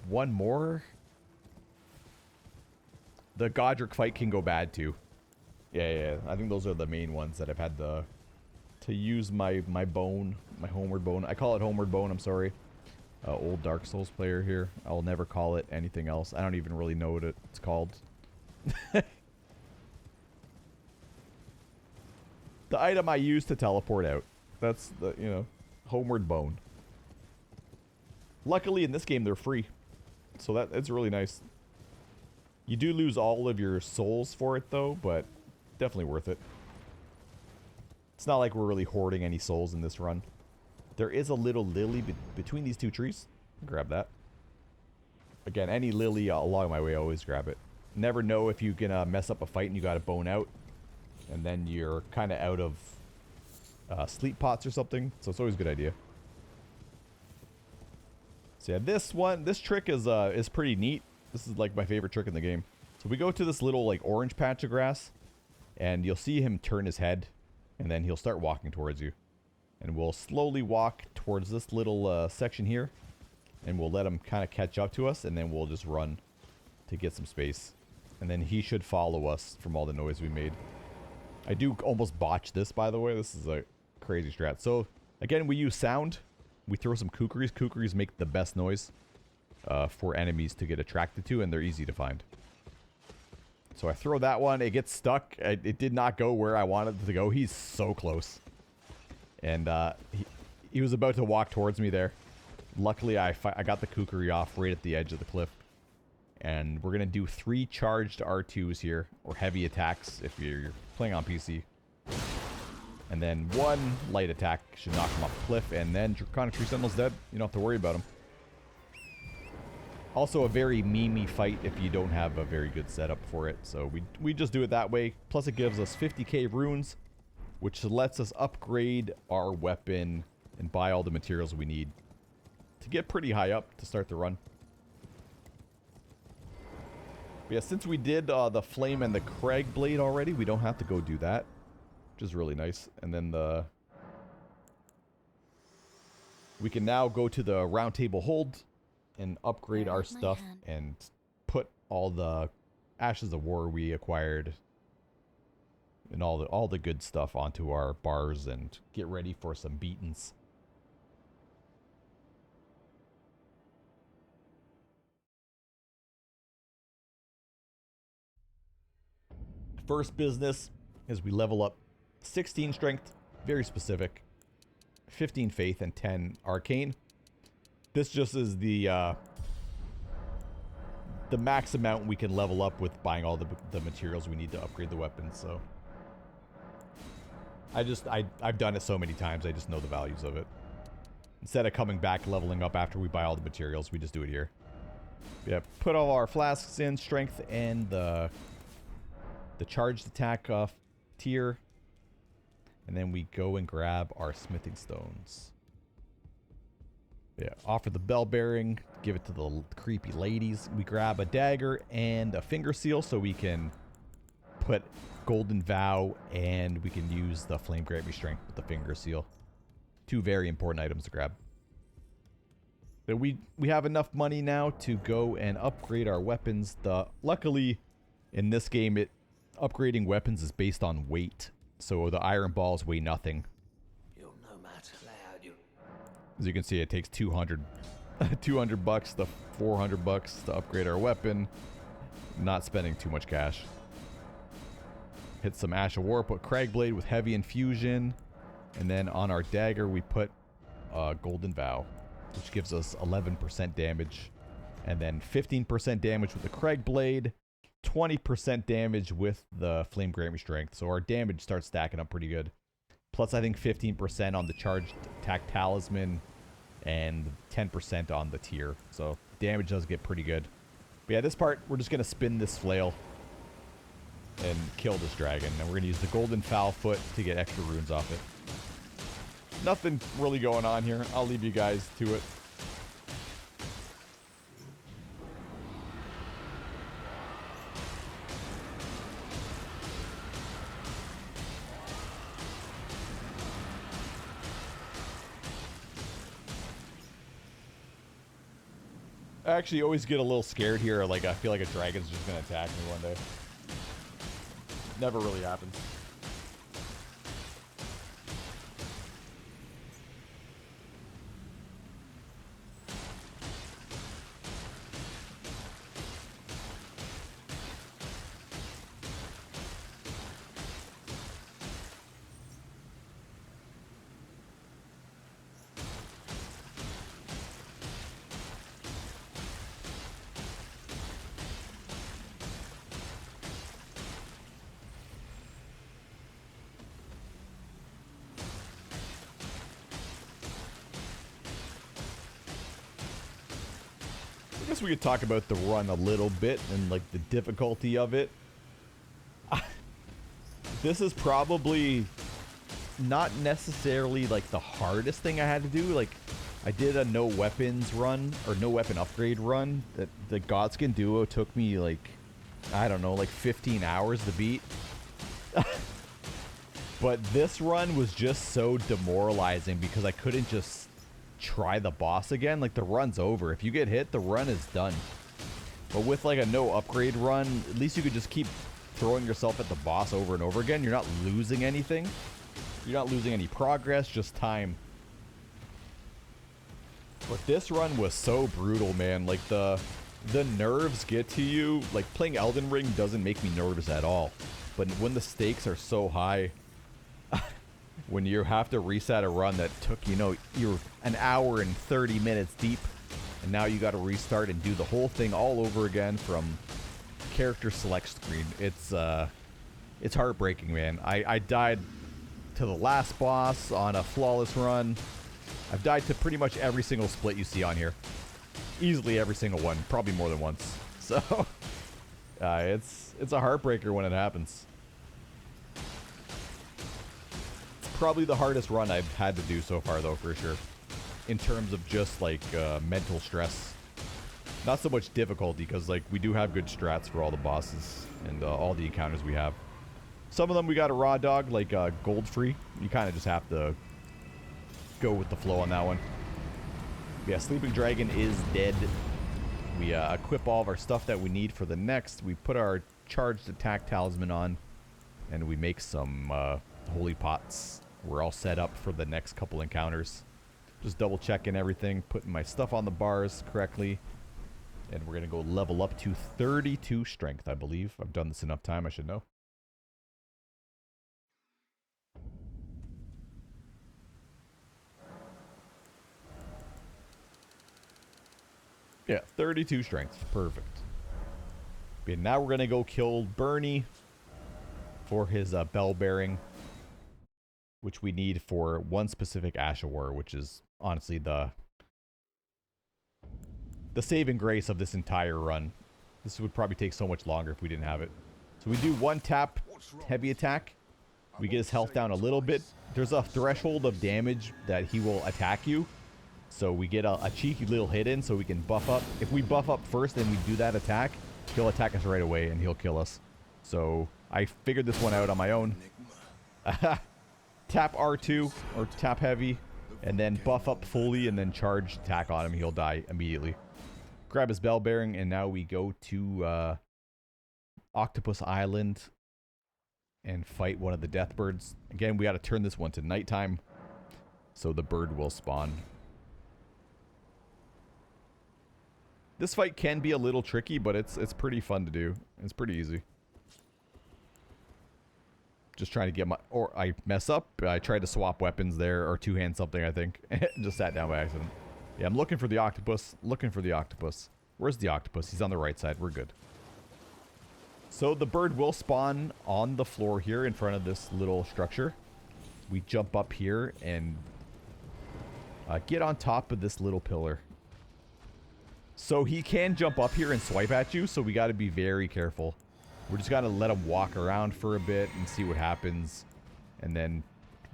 one more. The Godric fight can go bad too. Yeah. I think those are the main ones that I've had to use my bone, my homeward bone. I call it homeward bone, I'm sorry. Old Dark Souls player here. I'll never call it anything else. I don't even really know what it's called. The item I use to teleport out. That's the, homeward bone. Luckily in this game they're free. So it's really nice. You do lose all of your souls for it, though, but definitely worth it. It's not like we're really hoarding any souls in this run. There is a little lily between these two trees. Grab that. Again, any lily along my way, always grab it. Never know if you can mess up a fight and you got to bone out. And then you're kind of out of sleep pots or something. So it's always a good idea. So yeah, this trick is pretty neat. This is like my favorite trick in the game. So we go to this little like orange patch of grass and you'll see him turn his head and then he'll start walking towards you. And we'll slowly walk towards this little section here and we'll let him kind of catch up to us and then we'll just run to get some space. And then he should follow us from all the noise we made. I do almost botch this, by the way. This is a crazy strat. So again, we use sound. We throw some kukris. Kukris make the best noise. For enemies to get attracted to, and they're easy to find. So I throw that one. It gets stuck. It did not go where I wanted it to go. He's so close. And he was about to walk towards me there. Luckily, I got the kukri off right at the edge of the cliff. And we're going to do 3 charged R2s here, or heavy attacks if you're playing on PC. And then 1 light attack should knock him off the cliff, and then Draconic Tree Sentinel's dead. You don't have to worry about him. Also a very memey fight if you don't have a very good setup for it. So we just do it that way. Plus it gives us 50k runes, which lets us upgrade our weapon and buy all the materials we need to get pretty high up to start the run. But yeah, since we did the Flame and the Crag Blade already, we don't have to go do that, which is really nice. And then we can now go to the Round Table Hold and upgrade our stuff and put all the Ashes of War we acquired and all the good stuff onto our bars and get ready for some beatings. First business is we level up 16 strength, very specific, 15 faith, and 10 arcane. This just is the max amount we can level up with buying all the materials we need to upgrade the weapons. So I've done it so many times, I just know the values of it. Instead of coming back leveling up after we buy all the materials, we just do it here. Yeah, put all our flasks in, strength and the charged attack tier. And then we go and grab our smithing stones. Yeah, offer the bell bearing, give it to the creepy ladies. We grab a dagger and a finger seal so we can put golden vow and we can use the flame grant me strength with the finger seal. Two very important items to grab. But we have enough money now to go and upgrade our weapons. Luckily in this game upgrading weapons is based on weight. So the iron balls weigh nothing. As you can see, it takes 200 bucks to 400 bucks to upgrade our weapon. Not spending too much cash. Hit some Ash of War, put Cragblade with heavy infusion. And then on our dagger, we put Golden Vow, which gives us 11% damage. And then 15% damage with the Cragblade. 20% damage with the Flame Grant Me Strength. So our damage starts stacking up pretty good. Plus, I think 15% on the Charged Attack Talisman and 10% on the tier. So damage does get pretty good. But yeah, this part, we're just going to spin this flail and kill this dragon. And we're going to use the Golden Foul Foot to get extra runes off it. Nothing really going on here. I'll leave you guys to it. I actually always get a little scared here. Like, I feel like a dragon's just going to attack me one day. Never really happens. I guess we could talk about the run a little bit and like the difficulty of it. This is probably not necessarily like the hardest thing I had to do. Like, I did a no weapons run or no weapon upgrade run that the Godskin Duo took me like, I don't know, like 15 hours to beat. But this run was just so demoralizing because I couldn't just try the boss again. Like, the run's over. If you get hit, the run is done. But with like a no upgrade run, at least you could just keep throwing yourself at the boss over and over again. You're not losing anything. You're not losing any progress, just time. But this run was so brutal, man. Like, the nerves get to you. Like, playing Elden Ring doesn't make me nervous at all. But when the stakes are so high, when you have to reset a run that took, you know, you're an hour and 30 minutes deep, and now you got to restart and do the whole thing all over again from character select screen. It's heartbreaking, man. I died to the last boss on a flawless run. I've died to pretty much every single split you see on here. Easily every single one, probably more than once. So it's a heartbreaker when it happens. Probably the hardest run I've had to do so far, though, for sure, in terms of just like mental stress. Not so much difficulty, because like we do have good strats for all the bosses and all the encounters we have. Some of them we got a raw dog, like gold free. You kind of just have to go with the flow on that one. Yeah, Sleeping Dragon is dead. We equip all of our stuff that we need for the next. We put our charged attack talisman on, and we make some holy pots. We're all set up for the next couple encounters. Just double checking everything, putting my stuff on the bars correctly. And we're going to go level up to 32 strength, I believe. I've done this enough time, I should know. Yeah, 32 strength. Perfect. And now we're going to go kill Bernie for his bell bearing. which we need for one specific Ash of War, which is honestly the saving grace of this entire run. This would probably take so much longer if we didn't have it. So we do one tap heavy attack. We get his health down a little bit. There's a threshold of damage that he will attack you. So we get a cheeky little hit in so we can buff up. If we buff up first and we do that attack, he'll attack us right away and he'll kill us. So I figured this one out on my own. Tap R2 or tap heavy and then buff up fully and then charge attack on him. He'll die immediately. Grab his bell bearing and now we go to Octopus Island and fight one of the death birds. Again, we got to turn this one to nighttime so the bird will spawn. This fight can be a little tricky, but it's pretty fun to do. It's pretty easy. Just trying to get my... Or I mess up. I tried to swap weapons there, or two-hand something, I think. Just sat down by accident. Yeah, I'm looking for the octopus. Looking for the octopus. Where's the octopus? He's on the right side. We're good. So the bird will spawn on the floor here in front of this little structure. We jump up here and get on top of this little pillar. So he can jump up here and swipe at you, so we got to be very careful. We're just got to let him walk around for a bit and see what happens. And then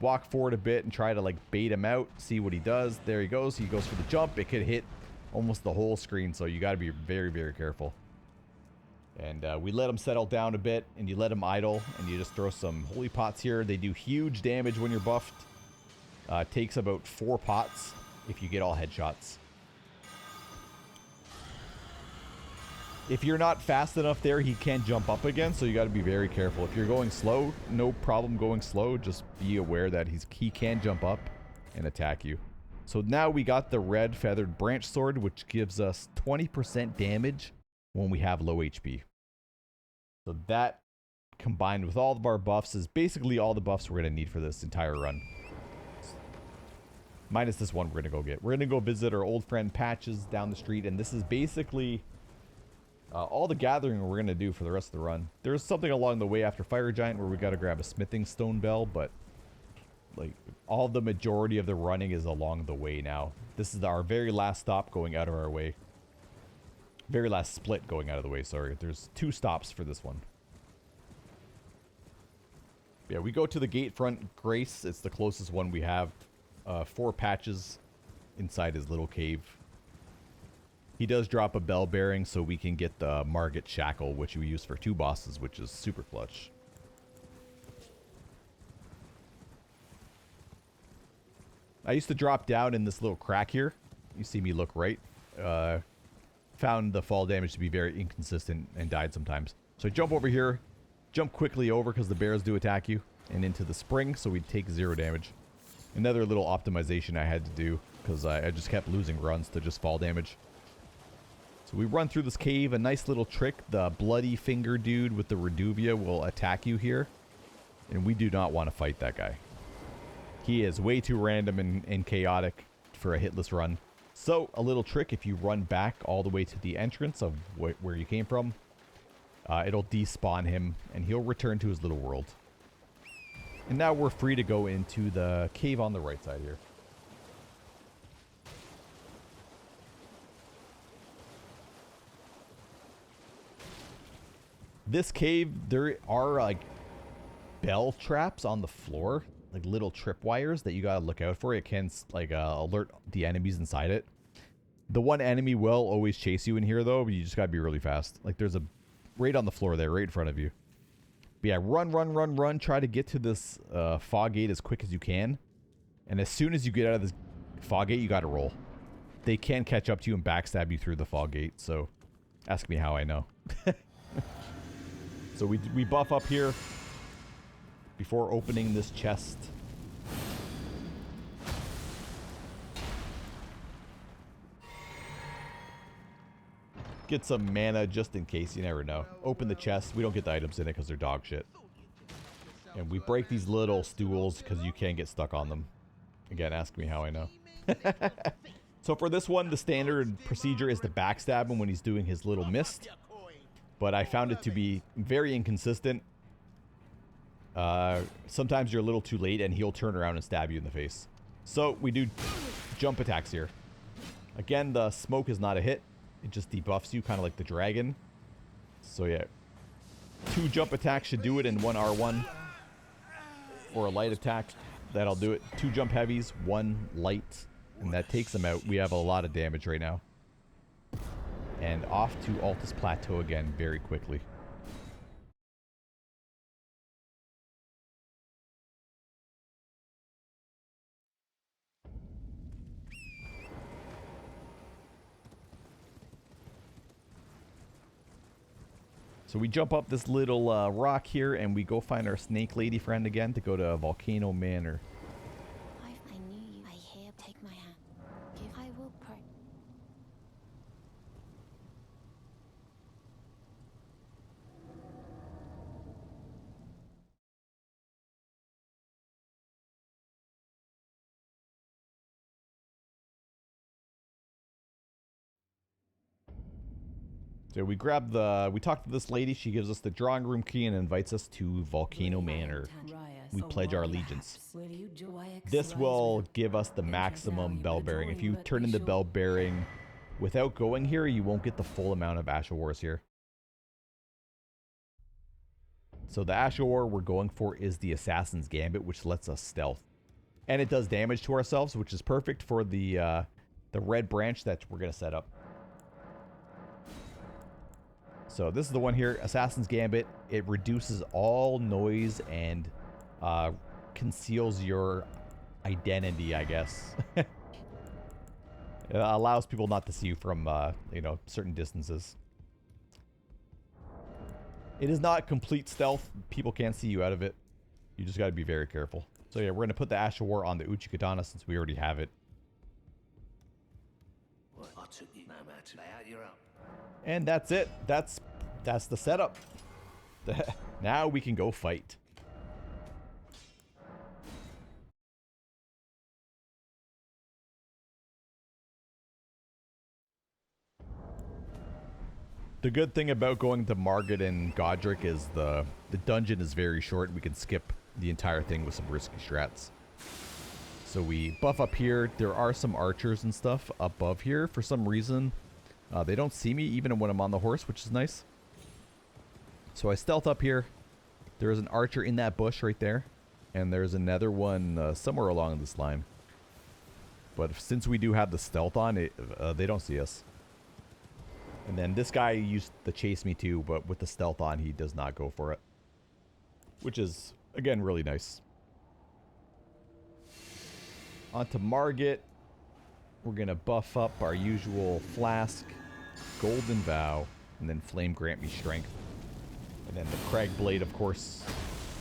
walk forward a bit and try to like bait him out, see what he does. There he goes. He goes for the jump. It could hit almost the whole screen, so you got to be very, very careful. And we let him settle down a bit, and you let him idle, and you just throw some holy pots here. They do huge damage when you're buffed. Takes about 4 pots if you get all headshots. If you're not fast enough there, he can jump up again, so you got to be very careful. If you're going slow, no problem going slow. Just be aware that he can jump up and attack you. So now we got the red feathered branch sword, which gives us 20% damage when we have low HP. So that, combined with all of our buffs, is basically all the buffs we're going to need for this entire run. Minus this one we're going to go get. We're going to go visit our old friend Patches down the street, and this is basically... all the gathering we're going to do for the rest of the run. There's something along the way after Fire Giant where we got to grab a smithing stone bell, but like all the majority of the running is along the way now. This is our very last stop going out of our way. Very last split going out of the way, sorry. There's 2 stops for this one. Yeah, we go to the gate front Grace. It's the closest one we have. 4 Patches inside his little cave. He does drop a bell bearing so we can get the Margit shackle, which we use for 2 bosses, which is super clutch. I used to drop down in this little crack here. You see me look right. Found the fall damage to be very inconsistent and died sometimes. So I jump over here, jump quickly over because the bears do attack you, and into the spring so we take 0 damage. Another little optimization I had to do because I just kept losing runs to just fall damage. So we run through this cave, a nice little trick. The bloody finger dude with the Reduvia will attack you here. And we do not want to fight that guy. He is way too random and chaotic for a hitless run. So a little trick, if you run back all the way to the entrance of where you came from, it'll despawn him and he'll return to his little world. And now we're free to go into the cave on the right side here. This cave, there are like bell traps on the floor, like little tripwires that you gotta look out for. It can like alert the enemies inside it. The one enemy will always chase you in here though, but you just gotta be really fast. Like there's a right on the floor there, right in front of you. But yeah, run. Try to get to this fog gate as quick as you can. And as soon as you get out of this fog gate, you gotta roll. They can catch up to you and backstab you through the fog gate, so ask me how I know. So we buff up here before opening this chest. Get some mana just in case, you never know. Open the chest. We don't get the items in it because they're dog shit. And we break these little stools because you can get stuck on them. Again, ask me how I know. So for this one, the standard procedure is to backstab him when he's doing his little mist. But I found it to be very inconsistent. Sometimes you're a little too late and he'll turn around and stab you in the face. So we do jump attacks here. Again, the smoke is not a hit. It just debuffs you, kind of like the dragon. So yeah, 2 jump attacks should do it, and 1 R1 for a light attack. That'll do it. 2 jump heavies, 1 light, and that takes them out. We have a lot of damage right now. And off to Altus Plateau again very quickly. So we jump up this little rock here, and we go find our snake lady friend again to go to Volcano Manor. I knew you. I hear. Take my hand. Give. I will pray. So we talk to this lady, she gives us the drawing room key and invites us to Volcano Manor. We pledge our allegiance. This will give us the maximum bell bearing. If you turn in the bell bearing without going here, you won't get the full amount of Ash of Wars here. So the Ash of War we're going for is the Assassin's Gambit, which lets us stealth. And it does damage to ourselves, which is perfect for the red branch that we're going to set up. So this is the one here, Assassin's Gambit. It reduces all noise and conceals your identity, I guess. It allows people not to see you from, you know, certain distances. It is not complete stealth. People can't see you out of it. You just got to be very careful. So yeah, we're going to put the Ash of War on the Uchi Katana since we already have it. And that's it. That's the setup. Now we can go fight. The good thing about going to Margit and Godric is the dungeon is very short. We can skip the entire thing with some risky strats. So we buff up here. There are some archers and stuff above here for some reason. They don't see me even when I'm on the horse, which is nice. So I stealth up here. There is an archer in that bush right there. And there's another one somewhere along this line. But since we do have the stealth on, they don't see us. And then this guy used to chase me too, but with the stealth on, he does not go for it. Which is, again, really nice. On to Margit. We're going to buff up our usual Flask, Golden Vow, and then Flame Grant Me Strength. And then the Crag Blade, of course.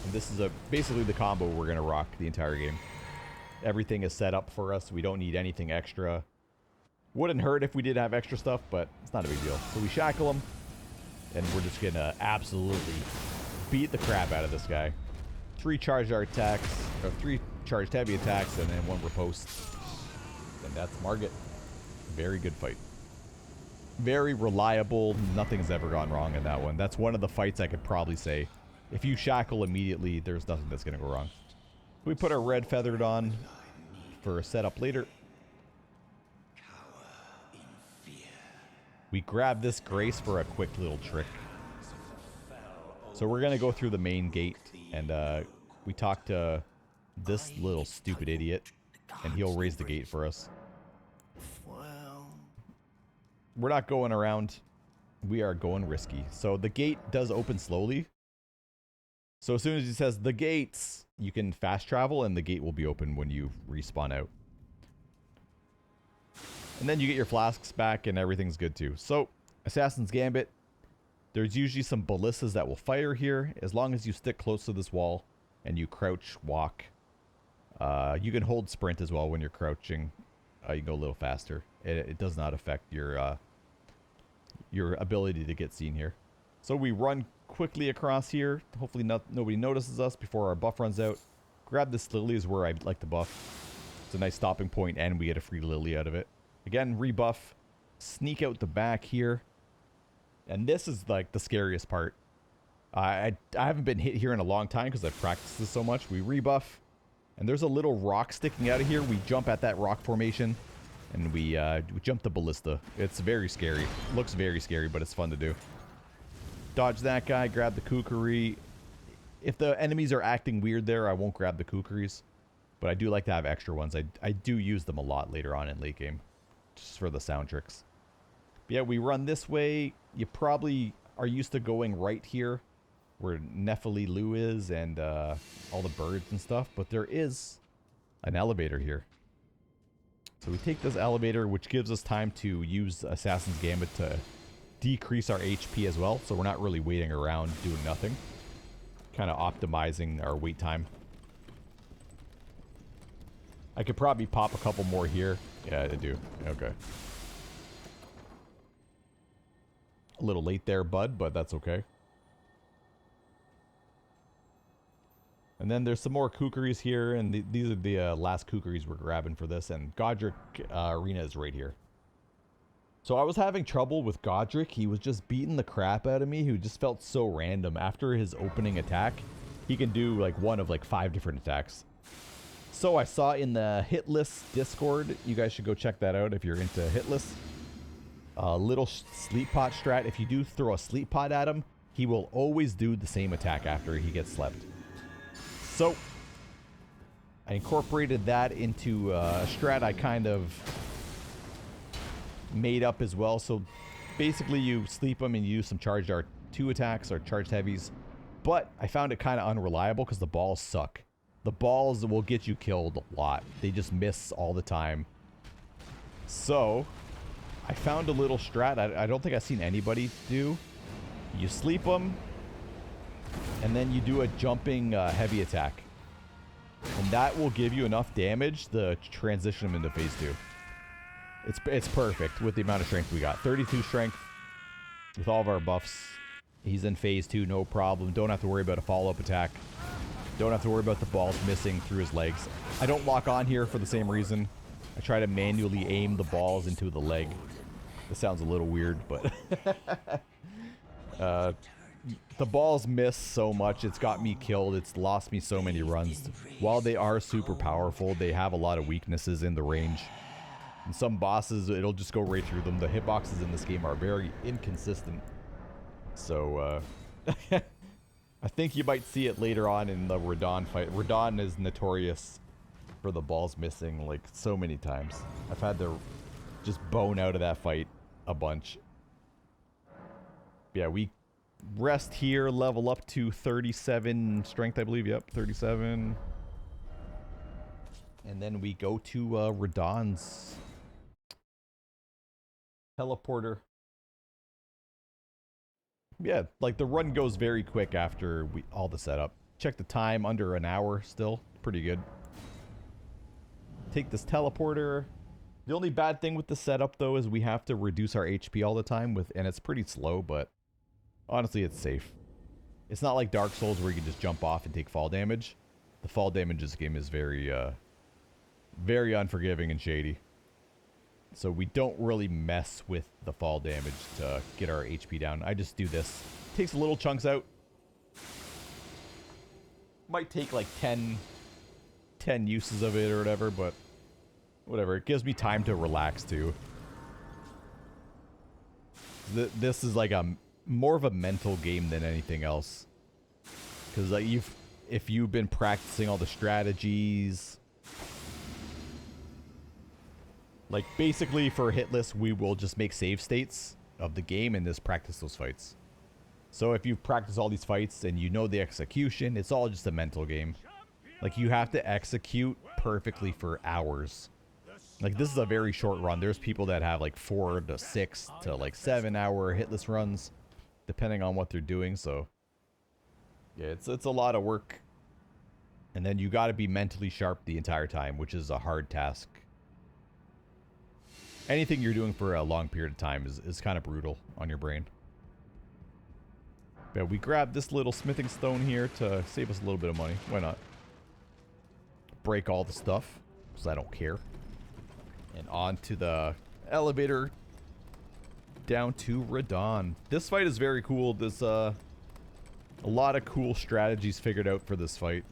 And this is basically the combo we're going to rock the entire game. Everything is set up for us. We don't need anything extra. Wouldn't hurt if we did have extra stuff, but it's not a big deal. So we shackle him, and we're just going to absolutely beat the crap out of this guy. 3 charged attacks, or 3 charged heavy attacks, and then 1 riposte. And that's Margit. Very good fight. Very reliable. Nothing's ever gone wrong in that one. That's one of the fights I could probably say, if you shackle immediately, there's nothing that's going to go wrong. We put our red feathered on for a setup later. We grab this Grace for a quick little trick. So we're going to go through the main gate, and we talk to this little stupid idiot, and he'll raise the gate for us. We're not going around. We are going risky. So the gate does open slowly. So as soon as he says the gates, you can fast travel, and the gate will be open when you respawn out. And then you get your flasks back, and everything's good too. So, Assassin's Gambit. There's usually some ballistas that will fire here. As long as you stick close to this wall and you crouch, walk. You can hold sprint as well when you're crouching. You can go a little faster. It does not affect your ability to get seen here. So we run quickly across here. Hopefully nobody notices us before our buff runs out. Grab this lily is where I'd like to buff. It's a nice stopping point, and we get a free lily out of it. Again, rebuff, sneak out the back here. And this is like the scariest part. I haven't been hit here in a long time because I've practiced this so much. We rebuff, and there's a little rock sticking out of here. We jump at that rock formation, and we jump the ballista. It's very scary. Looks very scary, but it's fun to do. Dodge that guy, grab the kukri. If the enemies are acting weird there, I won't grab the kukris. But I do like to have extra ones. I do use them a lot later on in late game. Just for the sound tricks. But yeah, we run this way. You probably are used to going right here. Where Nephili Lu is and all the birds and stuff. But there is an elevator here. So we take this elevator, which gives us time to use Assassin's Gambit to decrease our HP as well. So we're not really waiting around doing nothing. Kind of optimizing our wait time. I could probably pop a couple more here. Yeah, I do. Okay. A little late there, bud, but that's okay. And then there's some more kukris here, and these are the last kukris we're grabbing for this, and Godric Arena is right here. So I was having trouble with Godric. He was just beating the crap out of me. He just felt so random. After his opening attack, he can do like one of like 5 different attacks. So I saw in the Hitless Discord, you guys should go check that out if you're into Hitless. A little sleep pot strat. If you do throw a sleep pot at him, he will always do the same attack after he gets slept. So I incorporated that into a strat I kind of made up as well. So basically you sleep them and you use some charged R2 attacks or charged heavies. But I found it kind of unreliable because the balls suck. The balls will get you killed a lot. They just miss all the time. So I found a little strat I don't think I've seen anybody do. You sleep them and then you do a jumping heavy attack. And that will give you enough damage to transition them into phase 2. It's perfect with the amount of strength we got. 32 strength with all of our buffs. He's in phase 2, no problem. Don't have to worry about a follow-up attack. Don't have to worry about the balls missing through his legs. I don't lock on here for the same reason. I try to manually aim the balls into the leg. This sounds a little weird, but the balls miss so much. It's got me killed. It's lost me so many runs. While they are super powerful, they have a lot of weaknesses in the range. And some bosses, it'll just go right through them. The hitboxes in this game are very inconsistent. So, I think you might see it later on in the Radahn fight. Radahn is notorious for the balls missing, like, so many times. I've had to just bone out of that fight a bunch. Yeah, we rest here, level up to 37 strength, I believe. Yep, 37. And then we go to Radahn's teleporter. Yeah, like the run goes very quick after all the setup. Check the time, under an hour still. Pretty good. Take this teleporter. The only bad thing with the setup though is we have to reduce our HP all the time and it's pretty slow, but honestly it's safe. It's not like Dark Souls where you can just jump off and take fall damage. The fall damage in this game is very very unforgiving and shady. So we don't really mess with the fall damage to get our HP down. I just do this. Takes little chunks out. Might take like 10 uses of it or whatever, but whatever. It gives me time to relax too. This is like more of a mental game than anything else. Because like if you've been practicing all the strategies... Like, basically, for Hitless, we will just make save states of the game and just practice those fights. So if you've practiced all these fights and you know the execution, it's all just a mental game. Like, you have to execute perfectly for hours. Like, this is a very short run. There's people that have, like, 4 to 6 to, like, 7-hour Hitless runs, depending on what they're doing. So, yeah, it's a lot of work. And then you got to be mentally sharp the entire time, which is a hard task. Anything you're doing for a long period of time is kind of brutal on your brain. But we grab this little smithing stone here to save us a little bit of money. Why not? Break all the stuff, because I don't care. And on to the elevator down to Radahn. This fight is very cool. This A lot of cool strategies figured out for this fight.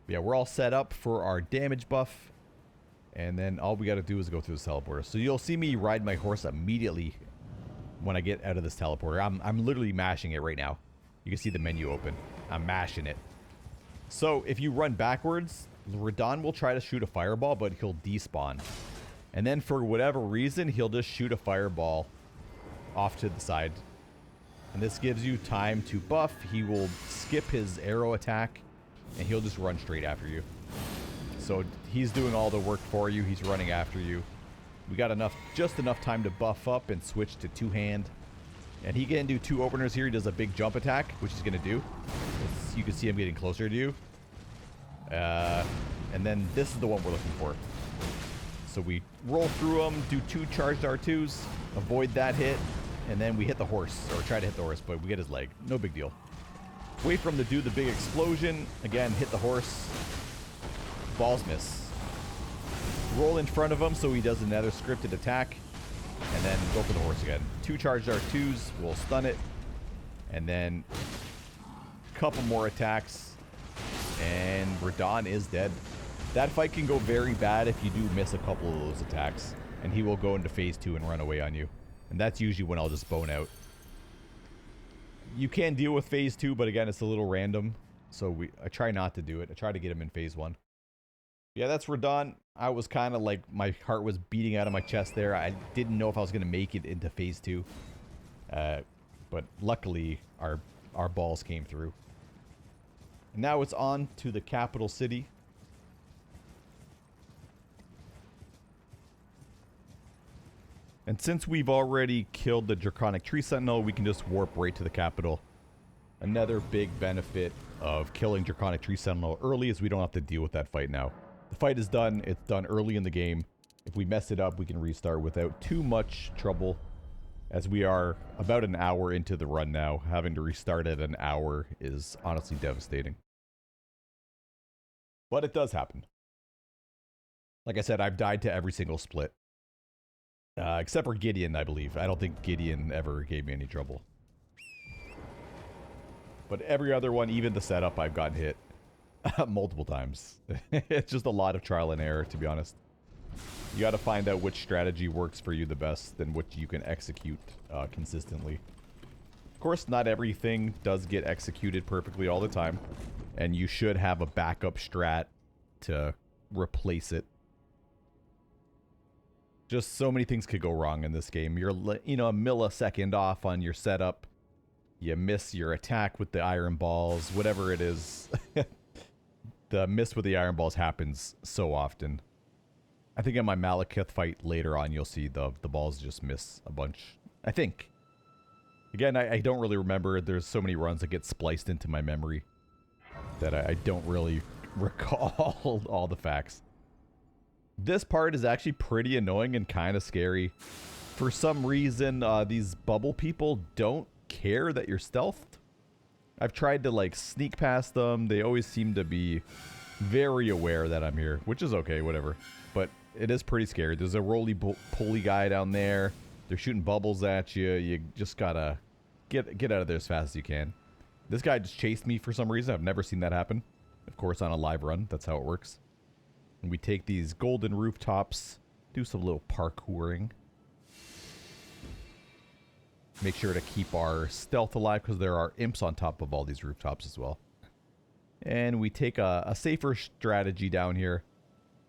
Yeah, we're all set up for our damage buff. And then all we got to do is go through this teleporter. So you'll see me ride my horse immediately when I get out of this teleporter. I'm literally mashing it right now. You can see the menu open. I'm mashing it. So if you run backwards, Radahn will try to shoot a fireball, but he'll despawn. And then for whatever reason, he'll just shoot a fireball off to the side. And this gives you time to buff. He will skip his arrow attack, and he'll just run straight after you. So he's doing all the work for you. He's running after you. We got just enough time to buff up and switch to two-hand. And he can do two openers here. He does a big jump attack, which he's going to do. You can see him getting closer to you. And then this is the one we're looking for. So we roll through them, do two charged R2s, avoid that hit, and then we hit the horse, or try to hit the horse, but we get his leg. No big deal. Wait for him to do the big explosion. Again, hit the horse. Balls miss. Roll in front of him so he does another scripted attack. And then go for the horse again. Two charged R2s will stun it. And then a couple more attacks. And Radahn is dead. That fight can go very bad if you do miss a couple of those attacks. And he will go into phase 2 and run away on you. And that's usually when I'll just bone out. You can deal with phase 2, but again, it's a little random. So I try not to do it. I try to get him in phase 1. Yeah, that's Radahn. I was kind of like, my heart was beating out of my chest there. I didn't know if I was going to make it into phase 2. But luckily, our balls came through. And now it's on to the capital city. And since we've already killed the Draconic Tree Sentinel, we can just warp right to the capital. Another big benefit of killing Draconic Tree Sentinel early is we don't have to deal with that fight now. The fight is done. It's done early in the game. If we mess it up, we can restart without too much trouble. As we are about an hour into the run now, having to restart at an hour is honestly devastating. But it does happen. Like I said, I've died to every single split. Except for Gideon, I believe. I don't think Gideon ever gave me any trouble. But every other one, even the setup, I've gotten hit multiple times. It's just a lot of trial and error, to be honest. You got to find out which strategy works for you the best and which you can execute consistently. Of course, not everything does get executed perfectly all the time. And you should have a backup strat to replace it. Just so many things could go wrong in this game. You're, you know, a millisecond off on your setup. You miss your attack with the iron balls, whatever it is. The miss with the iron balls happens so often. I think in my Malekith fight later on, you'll see the balls just miss a bunch. I think. Again, I don't really remember. There's so many runs that get spliced into my memory that I don't really recall all the facts. This part is actually pretty annoying and kind of scary. For some reason, these bubble people don't care that you're stealthed. I've tried to like sneak past them. They always seem to be very aware that I'm here, which is okay, whatever. But it is pretty scary. There's a roly-poly guy down there. They're shooting bubbles at you. You just gotta get out of there as fast as you can. This guy just chased me for some reason. I've never seen that happen. Of course, on a live run, that's how it works. And we take these golden rooftops, do some little parkouring. Make sure to keep our stealth alive because there are imps on top of all these rooftops as well. And we take a safer strategy down here.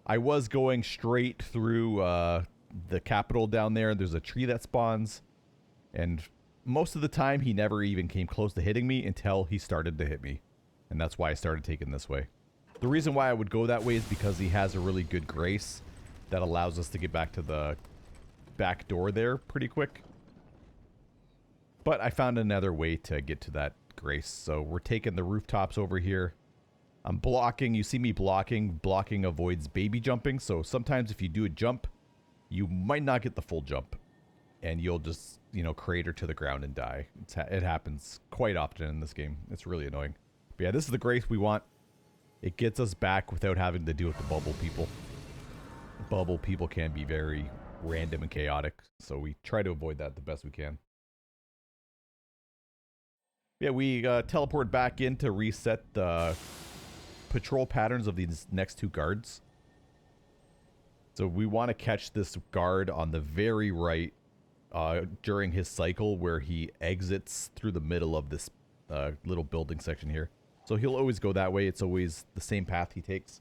I was going straight through the capital down there. There's a tree that spawns. And most of the time, he never even came close to hitting me until he started to hit me. And that's why I started taking this way. The reason why I would go that way is because he has a really good grace that allows us to get back to the back door there pretty quick. But I found another way to get to that grace. So we're taking the rooftops over here. I'm blocking. You see me blocking. Blocking avoids baby jumping. So sometimes if you do a jump, you might not get the full jump. And you'll just, you know, crater to the ground and die. It happens quite often in this game. It's really annoying. But yeah, this is the grace we want. It gets us back without having to deal with the bubble people. Bubble people can be very random and chaotic, so we try to avoid that the best we can. Yeah, we teleport back in to reset the patrol patterns of these next two guards. So we want to catch this guard on the very right during his cycle where he exits through the middle of this little building section here. So he'll always go that way. It's always the same path he takes.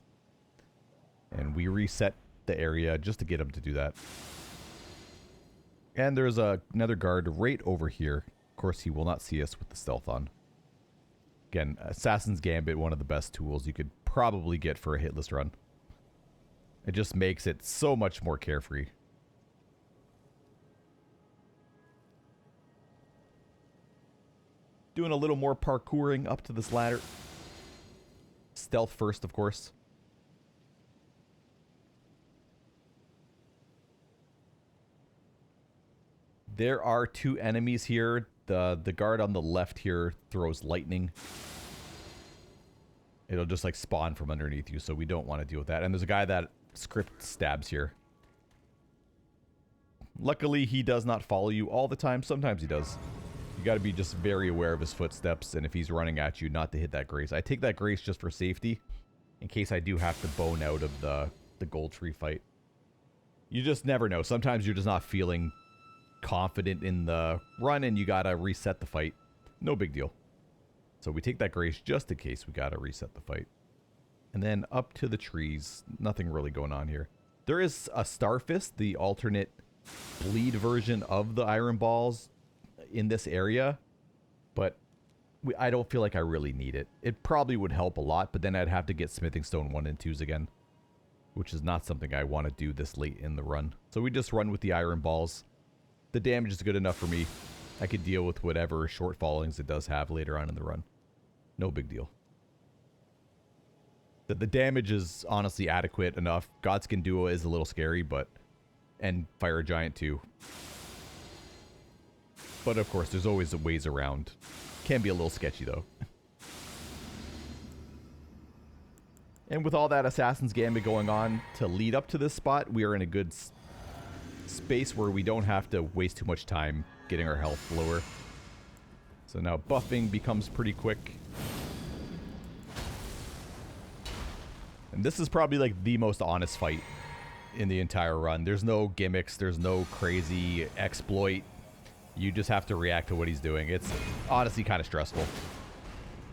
And we reset the area just to get him to do that. And there's another guard right over here. Of course, he will not see us with the stealth on. Again, Assassin's Gambit, one of the best tools you could probably get for a hitless run. It just makes it so much more carefree. Doing a little more parkouring up to this ladder. Stealth first, of course. There are two enemies here. The guard on the left here throws lightning. It'll just like spawn from underneath you, so we don't want to deal with that. And there's a guy that script stabs here. Luckily, he does not follow you all the time. Sometimes he does. You got to be just very aware of his footsteps, and if he's running at you, not to hit that grace. I take that grace just for safety, in case I do have to bone out of the gold tree fight. You just never know. Sometimes you're just not feeling confident in the run, and you got to reset the fight. No big deal. So we take that grace just in case we got to reset the fight. And then up to the trees. Nothing really going on here. There is a Starfist, the alternate bleed version of the Iron Balls in this area, but I don't feel like I really need it. It probably would help a lot, but then I'd have to get Smithing Stone 1 and 2s again, which is not something I want to do this late in the run. So we just run with the Iron Balls. The damage is good enough for me. I could deal with whatever shortfallings it does have later on in the run. No big deal. The damage is honestly adequate enough. Godskin Duo is a little scary, but... and Fire Giant too. But of course, there's always ways around. Can be a little sketchy though. And with all that Assassin's Gambit going on to lead up to this spot, we are in a good space where we don't have to waste too much time getting our health lower. So now buffing becomes pretty quick. And this is probably like the most honest fight in the entire run. There's no gimmicks. There's no crazy exploit. You just have to react to what he's doing. It's honestly kind of stressful.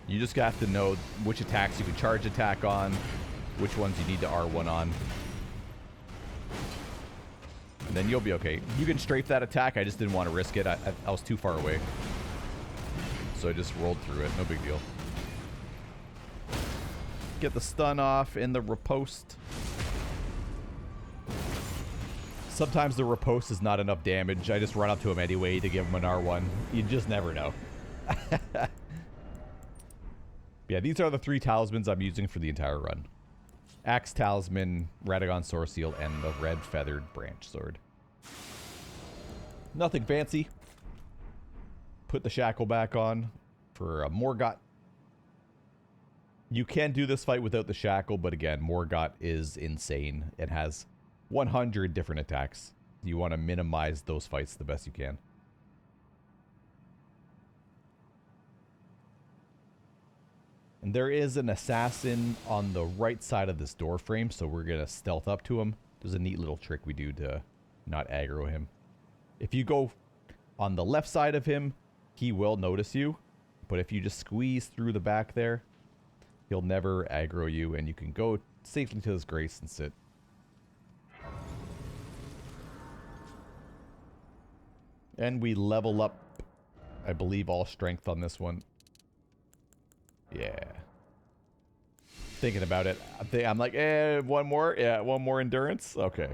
You just have to know which attacks you can charge attack on, which ones you need to R1 on. And then you'll be okay. You can strafe that attack. I just didn't want to risk it. I was too far away. So I just rolled through it. No big deal. Get the stun off in the riposte. Sometimes the riposte is not enough damage. I just run up to him anyway to give him an R1. You just never know. Yeah, these are the 3 talismans I'm using for the entire run. Axe Talisman, Radagon Sword Seal, and the Red Feathered Branch Sword. Nothing fancy. Put the shackle back on for Morgott. You can do this fight without the shackle, but again, Morgott is insane. It has 100 different attacks. You want to minimize those fights the best you can. And there is an assassin on the right side of this door frame, so we're going to stealth up to him. There's a neat little trick we do to not aggro him. If you go on the left side of him, he will notice you. But if you just squeeze through the back there, he'll never aggro you, and you can go safely to his grace and sit. And we level up, I believe, all strength on this one. Yeah. Thinking about it, I'm like, one more? Yeah, one more endurance? Okay.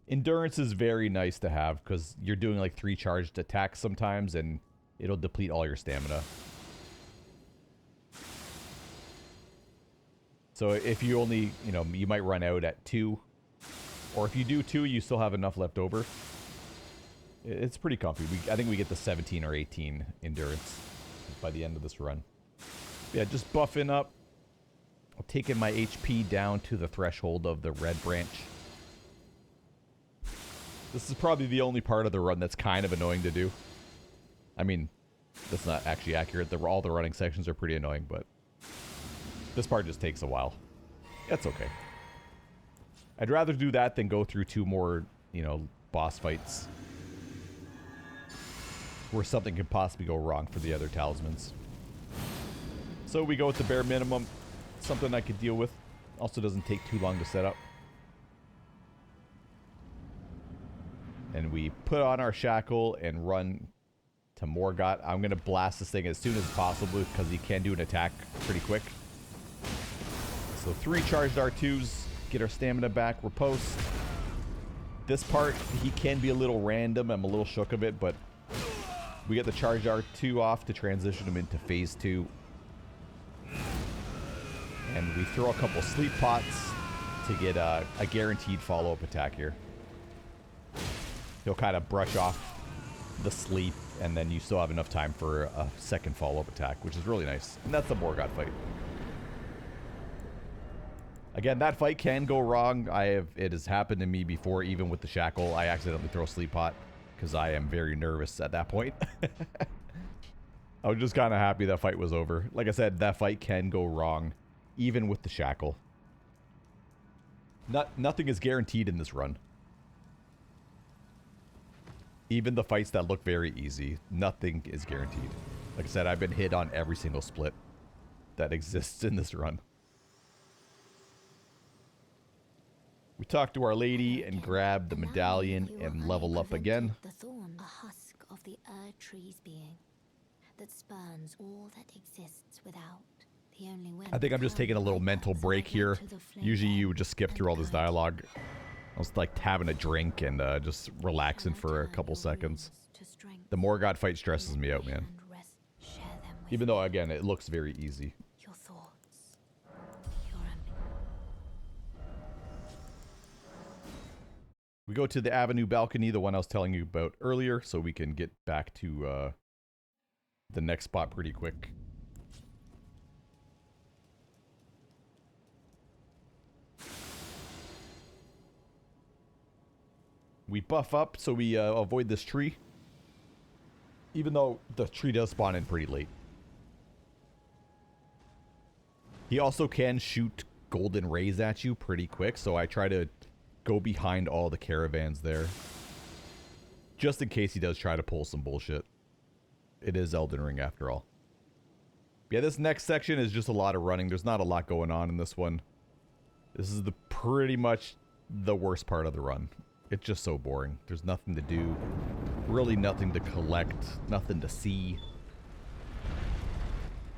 Endurance is very nice to have, because you're doing like 3 charged attacks sometimes, and it'll deplete all your stamina. So if you only, you might run out at 2. Or if you do 2, you still have enough left over. It's pretty comfy. I think we get the 17 or 18 endurance by the end of this run. Yeah, just buffing up. I'm taking my HP down to the threshold of the red branch. This is probably the only part of the run that's kind of annoying to do. I mean, that's not actually accurate. All the running sections are pretty annoying, but this part just takes a while. That's okay. I'd rather do that than go through 2 more, you know, boss fights where something could possibly go wrong for the other talismans. So we go with the bare minimum. Something I could deal with. Also doesn't take too long to set up. And we put on our shackle and run to Morgott. I'm going to blast this thing as soon as possible because he can do an attack pretty quick. So 3 charged R2s. Get our stamina back. Riposte. This part, he can be a little random. I'm a little shook of it, but we get the charged R2 off to transition him into phase 2. And we throw a couple sleep pots to get a guaranteed follow-up attack here. He'll kind of brush off the sleep, and then you still have enough time for a second follow-up attack, which is really nice. And that's the Morgott fight. Again, that fight can go wrong. It has happened to me before, even with the shackle. I accidentally throw a sleep pot because I am very nervous at that point. I was just kind of happy that fight was over. Like I said, that fight can go wrong, even with the shackle. Nothing is guaranteed in this run. Even the fights that look very easy, nothing is guaranteed. Like I said, I've been hit on every single split that exists in this run. We talk to Our Lady and grab the medallion and level up again. The thorn, a husk of the tree's being that spurns all that exists without. The only way. I think I'm just taking a little mental break here. Usually you would just skip through all this dialogue. I was like having a drink and just relaxing for a couple seconds. The Morgott fight stresses me out, man. Even though, again, it looks very easy. Your thoughts. We go to the avenue balcony, the one I was telling you about earlier, so we can get back to the next spot pretty quick. We buff up so we avoid this tree. Even though the tree does spawn in pretty late. He also can shoot golden rays at you pretty quick, so I try to go behind all the caravans there. Just in case he does try to pull some bullshit. It is Elden Ring after all. Yeah, this next section is just a lot of running. There's not a lot going on in this one. This is pretty much the worst part of the run. It's just so boring. There's nothing to do. Really nothing to collect. Nothing to see.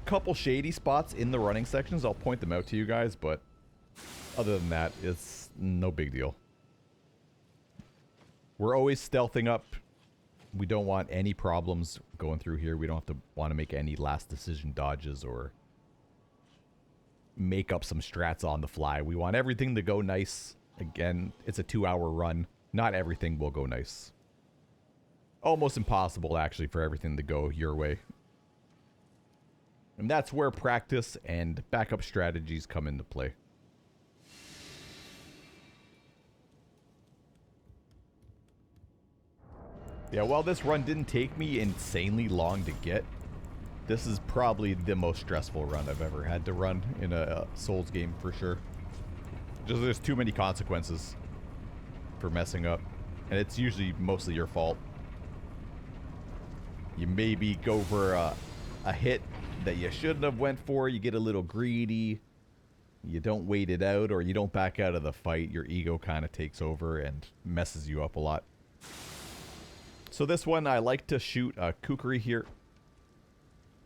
Couple shady spots in the running sections. I'll point them out to you guys, but other than that, it's no big deal. We're always stealthing up. We don't want any problems going through here. We don't have to want to make any last decision dodges or make up some strats on the fly. We want everything to go nice. Again, it's a 2-hour run. Not everything will go nice. Almost impossible, actually, for everything to go your way. And that's where practice and backup strategies come into play. Yeah, while this run didn't take me insanely long to get, this is probably the most stressful run I've ever had to run in a Souls game for sure. Just there's too many consequences for messing up, and it's usually mostly your fault. You maybe go for a hit that you shouldn't have went for, you get a little greedy, you don't wait it out, or you don't back out of the fight. Your ego kind of takes over and messes you up a lot. So this one, I like to shoot a kukri here,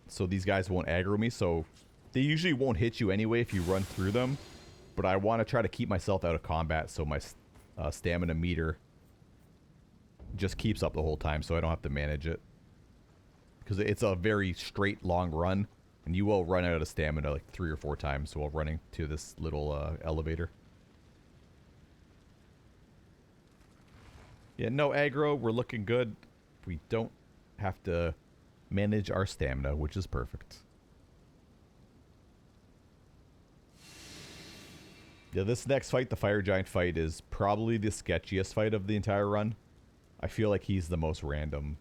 so these guys won't aggro me. So they usually won't hit you anyway if you run through them, but I want to try to keep myself out of combat so my stamina meter just keeps up the whole time, so I don't have to manage it. Because it's a very straight, long run, and you will run out of stamina like 3 or 4 times while running to this little elevator. Yeah, no aggro. We're looking good. We don't have to manage our stamina, which is perfect. Yeah, this next fight, the Fire Giant fight, is probably the sketchiest fight of the entire run. I feel like he's the most random,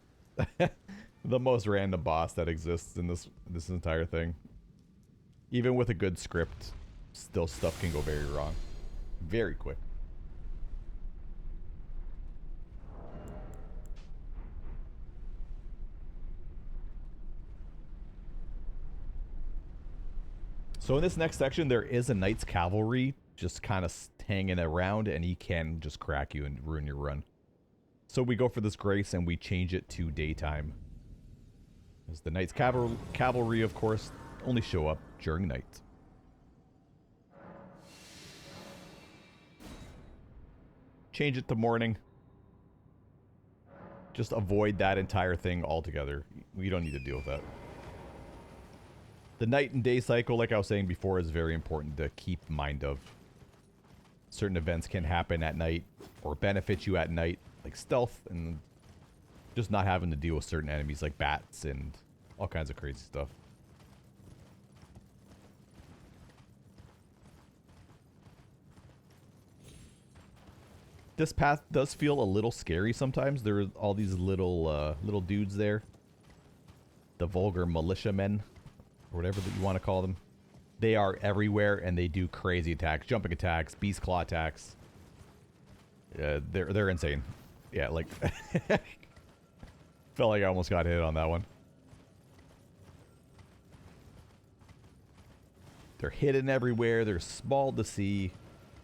the most random boss that exists in this entire thing. Even with a good script, still stuff can go very wrong, very quick. So in this next section, there is a Knight's Cavalry just kind of hanging around, and he can just crack you and ruin your run. So we go for this grace, and we change it to daytime. As the Knight's Cavalry, of course, only show up during night. Change it to morning. Just avoid that entire thing altogether. We don't need to deal with that. The night and day cycle, like I was saying before, is very important to keep mind of. Certain events can happen at night or benefit you at night, like stealth and just not having to deal with certain enemies like bats and all kinds of crazy stuff. This path does feel a little scary sometimes. There are all these little dudes there. The vulgar militiamen, or whatever that you want to call them. They are everywhere, and they do crazy attacks, jumping attacks, beast claw attacks. They're insane. Yeah, like felt like I almost got hit on that one. They're hidden everywhere. They're small to see.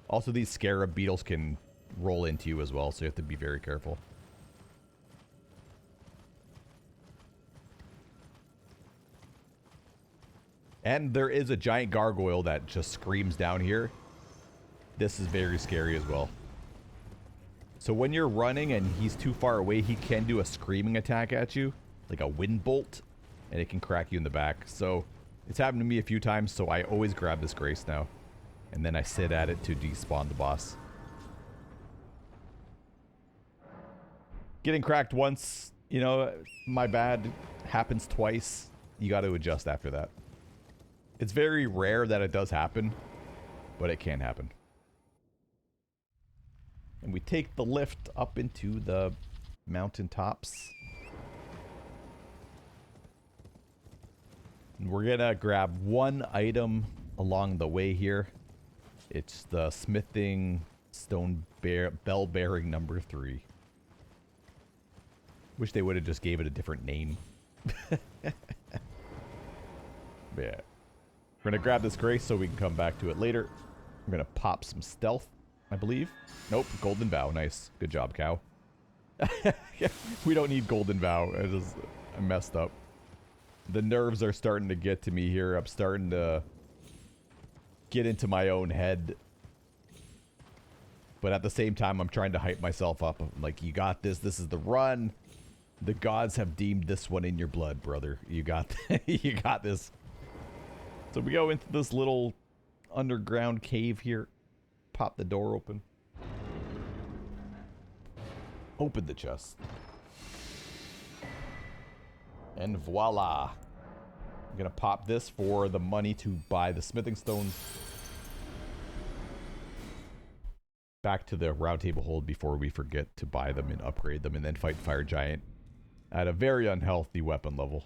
Also, these scarab beetles can roll into you as well, so you have to be very careful. And there is a giant gargoyle that just screams down here. This is very scary as well. So when you're running and he's too far away, he can do a screaming attack at you, like a wind bolt, and it can crack you in the back. So it's happened to me a few times, so I always grab this grace now. And then I sit at it to despawn the boss. Getting cracked once, you know, my bad, happens twice. You got to adjust after that. It's very rare that it does happen, but it can happen. And we take the lift up into the mountaintops. And we're gonna grab one item along the way here. It's the smithing stone bell bearing number 3. Wish they would have just gave it a different name. Yeah. We're going to grab this grace so we can come back to it later. We're going to pop some stealth, I believe. Nope, golden vow. Nice. Good job, cow. We don't need golden vow. I messed up. The nerves are starting to get to me here. I'm starting to get into my own head. But at the same time, I'm trying to hype myself up. I'm like, you got this. This is the run. The gods have deemed this one in your blood, brother. You got you got this. So we go into this little underground cave here. Pop the door open. Open the chest. And voila. I'm gonna pop this for the money to buy the smithing stones. Back to the round table hold before we forget to buy them and upgrade them and then fight Fire Giant at a very unhealthy weapon level.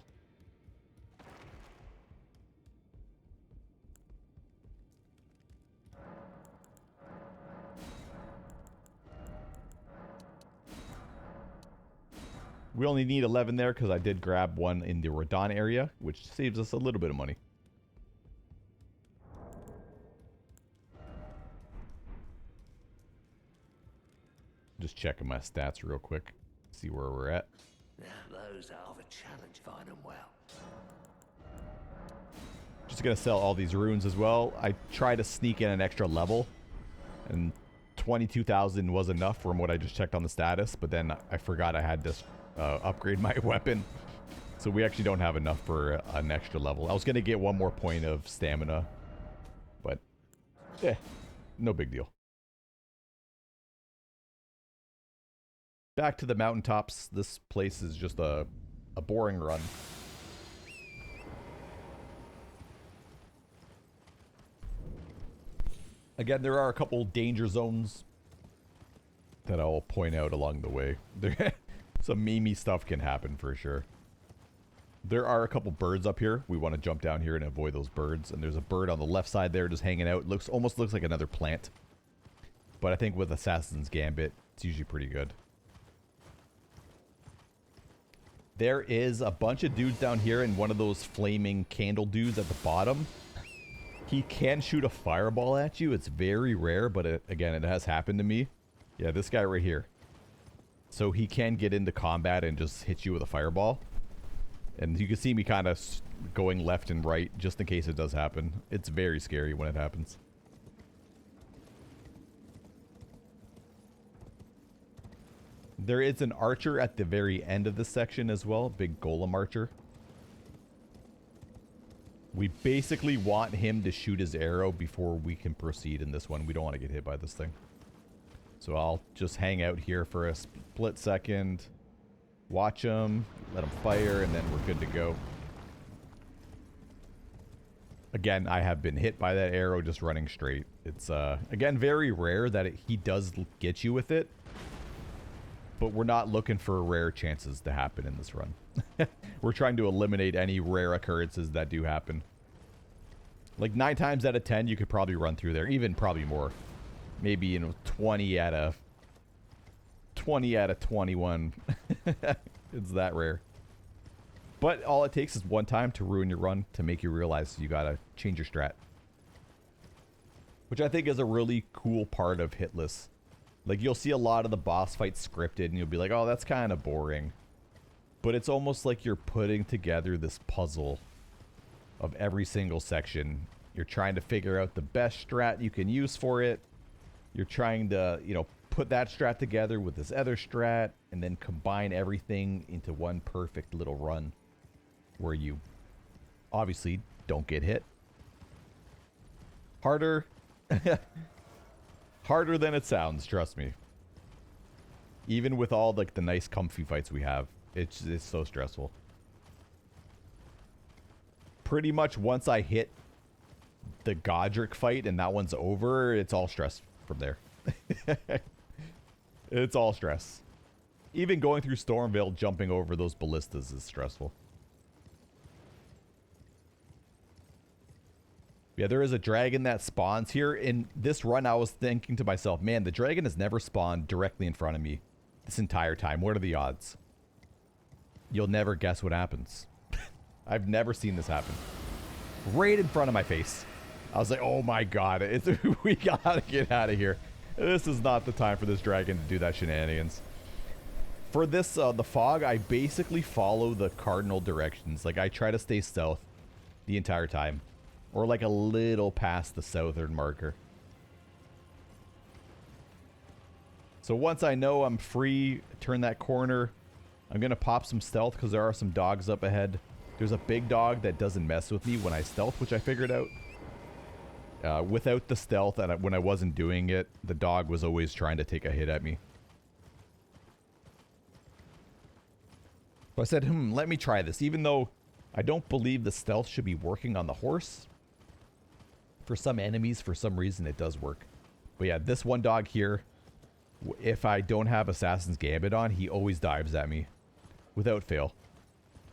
We only need 11 there because I did grab one in the Radon area, which saves us a little bit of money. Just checking my stats real quick, see where we're at. Now those are the challenge, find them well. Just gonna sell all these runes as well. I try to sneak in an extra level, and 22,000 was enough from what I just checked on the status, but then I forgot I had to upgrade my weapon. So we actually don't have enough for an extra level. I was gonna get one more point of stamina, but no big deal. Back to the mountaintops. This place is just a boring run. Again, there are a couple danger zones that I'll point out along the way. Some memey stuff can happen for sure. There are a couple birds up here. We want to jump down here and avoid those birds. And there's a bird on the left side there just hanging out. Almost looks like another plant. But I think with Assassin's Gambit, it's usually pretty good. There is a bunch of dudes down here and one of those flaming candle dudes at the bottom. He can shoot a fireball at you. It's very rare, but again, it has happened to me. Yeah, this guy right here. So he can get into combat and just hit you with a fireball. And you can see me kind of going left and right just in case it does happen. It's very scary when it happens. There is an archer at the very end of this section as well. Big golem archer. We basically want him to shoot his arrow before we can proceed in this one. We don't want to get hit by this thing. So I'll just hang out here for a split second. Watch him, let him fire, and then we're good to go. Again, I have been hit by that arrow just running straight. It's, again, very rare that he does get you with it. But we're not looking for rare chances to happen in this run. We're trying to eliminate any rare occurrences that do happen. Like 9 times out of 10, you could probably run through there. Even probably more. Maybe, you know, 20 out of 21. It's that rare. But all it takes is one time to ruin your run to make you realize you gotta change your strat. Which I think is a really cool part of Hitless. Like, you'll see a lot of the boss fights scripted and you'll be like, oh, that's kind of boring. But it's almost like you're putting together this puzzle of every single section. You're trying to figure out the best strat you can use for it. You're trying to, you know, put that strat together with this other strat and then combine everything into one perfect little run where you obviously don't get hit. Harder. Harder than it sounds, trust me. Even with all like the nice comfy fights we have, it's so stressful. Pretty much once I hit the Godric fight and that one's over, it's all stress from there. It's all stress. Even going through Stormvale, jumping over those ballistas is stressful. Yeah, there is a dragon that spawns here. In this run, I was thinking to myself, man, the dragon has never spawned directly in front of me this entire time. What are the odds? You'll never guess what happens. I've never seen this happen. Right in front of my face. I was like, oh my god, we gotta get out of here. This is not the time for this dragon to do that shenanigans. For this, the fog, I basically follow the cardinal directions. Like, I try to stay south the entire time. Or like a little past the southern marker. So once I know I'm free, turn that corner. I'm going to pop some stealth because there are some dogs up ahead. There's a big dog that doesn't mess with me when I stealth, which I figured out. Without the stealth, and when I wasn't doing it, the dog was always trying to take a hit at me. So I said, let me try this. Even though I don't believe the stealth should be working on the horse. For some enemies, for some reason, it does work. But yeah, this one dog here, if I don't have Assassin's Gambit on, he always dives at me. Without fail.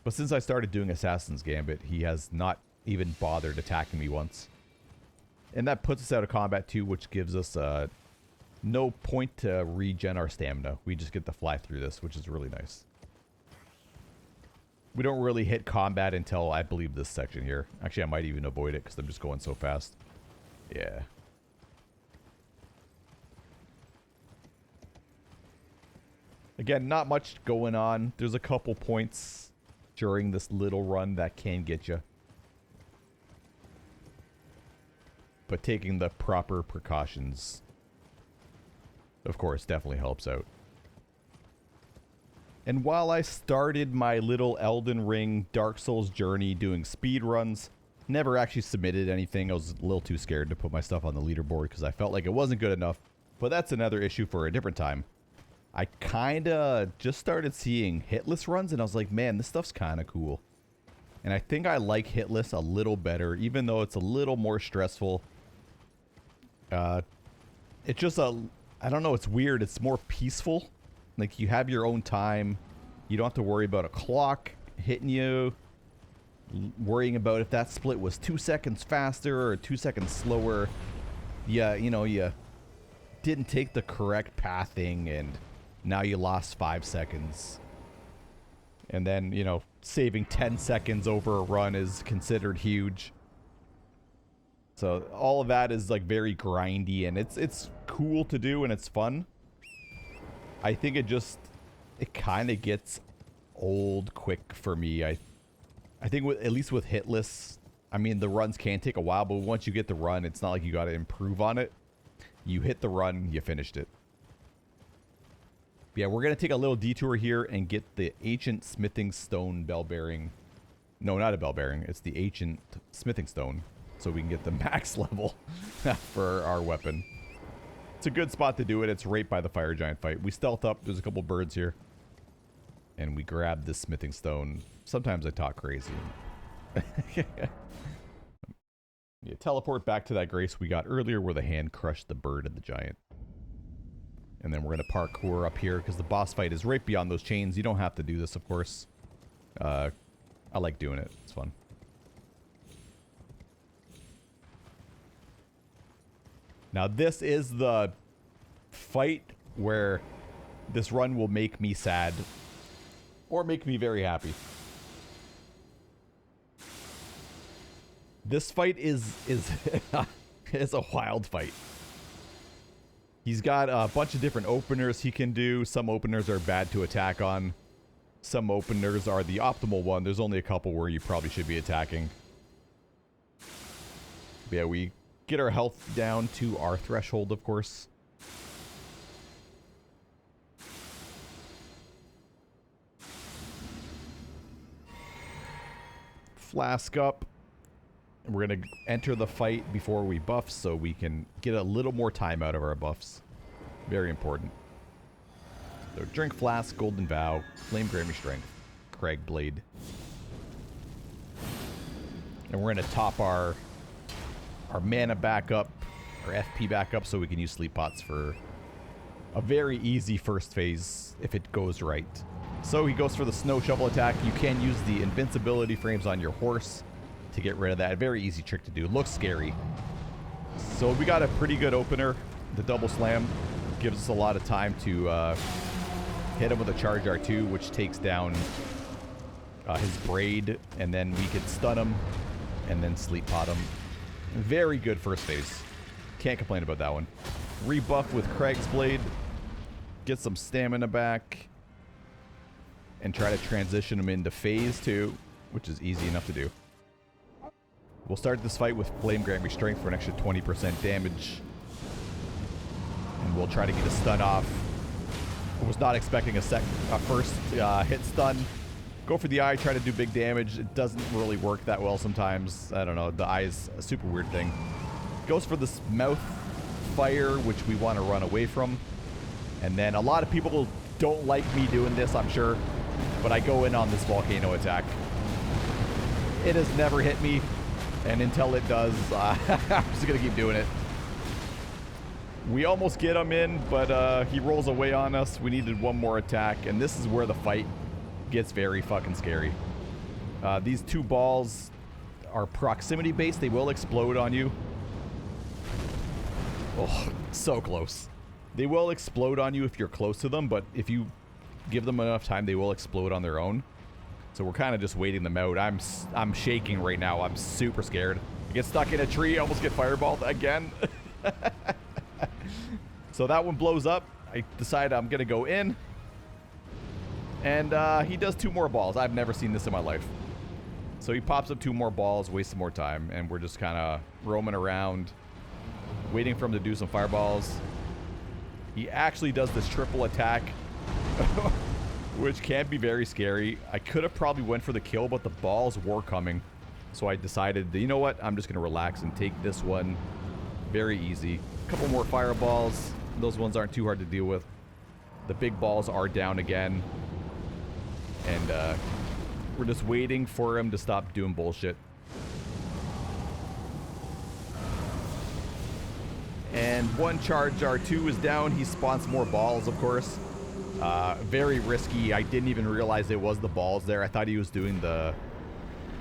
But since I started doing Assassin's Gambit, he has not even bothered attacking me once. And that puts us out of combat too, which gives us no point to regen our stamina. We just get to fly through this, which is really nice. We don't really hit combat until, I believe, this section here. Actually, I might even avoid it because I'm just going so fast. Yeah. Again, not much going on. There's a couple points during this little run that can get you. But taking the proper precautions, of course, definitely helps out. And while I started my little Elden Ring Dark Souls journey doing speed runs, never actually submitted anything. I was a little too scared to put my stuff on the leaderboard because I felt like it wasn't good enough. But that's another issue for a different time. I kind of just started seeing hitless runs and I was like, man, this stuff's kind of cool. And I think I like hitless a little better, even though it's a little more stressful. It's just I don't know, it's weird. It's more peaceful. Like, you have your own time. You don't have to worry about a clock hitting you, worrying about if that split was 2 seconds faster or 2 seconds slower. Yeah, you know, you didn't take the correct pathing and now you lost 5 seconds. And then, you know, saving 10 seconds over a run is considered huge. So all of that is like very grindy, and it's cool to do and it's fun. I think it kind of gets old quick for me. I think at least with Hitless, I mean, the runs can take a while, but once you get the run, it's not like you got to improve on it. You hit the run, you finished it. Yeah, we're going to take a little detour here and get the ancient smithing stone bell bearing. No, not a bell bearing. It's the ancient smithing stone. So we can get the max level for our weapon. It's a good spot to do it. It's right by the fire giant fight. We stealth up. There's a couple birds here. And we grab this smithing stone. Sometimes I talk crazy. Yeah, teleport back to that grace we got earlier where the hand crushed the bird and the giant. And then we're going to parkour up here because the boss fight is right beyond those chains. You don't have to do this, of course. I like doing it. It's fun. Now this is the fight where this run will make me sad or make me very happy. This fight is is a wild fight. He's got a bunch of different openers he can do. Some openers are bad to attack on. Some openers are the optimal one. There's only a couple where you probably should be attacking. But yeah, we get our health down to our threshold, of course. Flask up. And we're going to enter the fight before we buff so we can get a little more time out of our buffs. Very important. So drink flask, golden vow, flame Grammy strength, Craig blade. And we're going to top our mana back up, our FP back up so we can use sleep pots for a very easy first phase if it goes right. So he goes for the snow shovel attack. You can use the invincibility frames on your horse to get rid of that. Very easy trick to do. Looks scary. So we got a pretty good opener. The double slam gives us a lot of time to hit him with a charge R2, which takes down his braid, and then we could stun him and then sleep pot him. Very good first phase. Can't complain about that one. Rebuff with Craig's blade. Get some stamina back. And try to transition him into phase 2, which is easy enough to do. We'll start this fight with Flame Grammy Strength for an extra 20% damage. And we'll try to get a stun off. I was not expecting a first hit stun. Go for the eye, try to do big damage. It doesn't really work that well sometimes. I don't know. The eye is a super weird thing. Goes for this mouth fire, which we want to run away from. And then a lot of people don't like me doing this, I'm sure. But I go in on this volcano attack. It has never hit me. And until it does, I'm just going to keep doing it. We almost get him in, but he rolls away on us. We needed one more attack. And this is where the fight gets very fucking scary. These two balls are proximity based. They will explode on you. Oh, so close. They will explode on you if you're close to them, but if you give them enough time, they will explode on their own. So we're kind of just waiting them out. I'm shaking right now. I'm super scared. I get stuck in a tree, almost get fireballed again. So that one blows up. I decide I'm gonna go in. And he does 2 more balls. I've never seen this in my life. So he pops up 2 more balls, wastes some more time, and we're just kind of roaming around, waiting for him to do some fireballs. He actually does this triple attack, which can be very scary. I could have probably went for the kill, but the balls were coming. So I decided, you know what? I'm just going to relax and take this one very easy. A couple more fireballs. Those ones aren't too hard to deal with. The big balls are down again. And we're just waiting for him to stop doing bullshit. And one charge R2 is down. He spawns more balls, of course. Very risky. I didn't even realize it was the balls there. I thought he was doing the,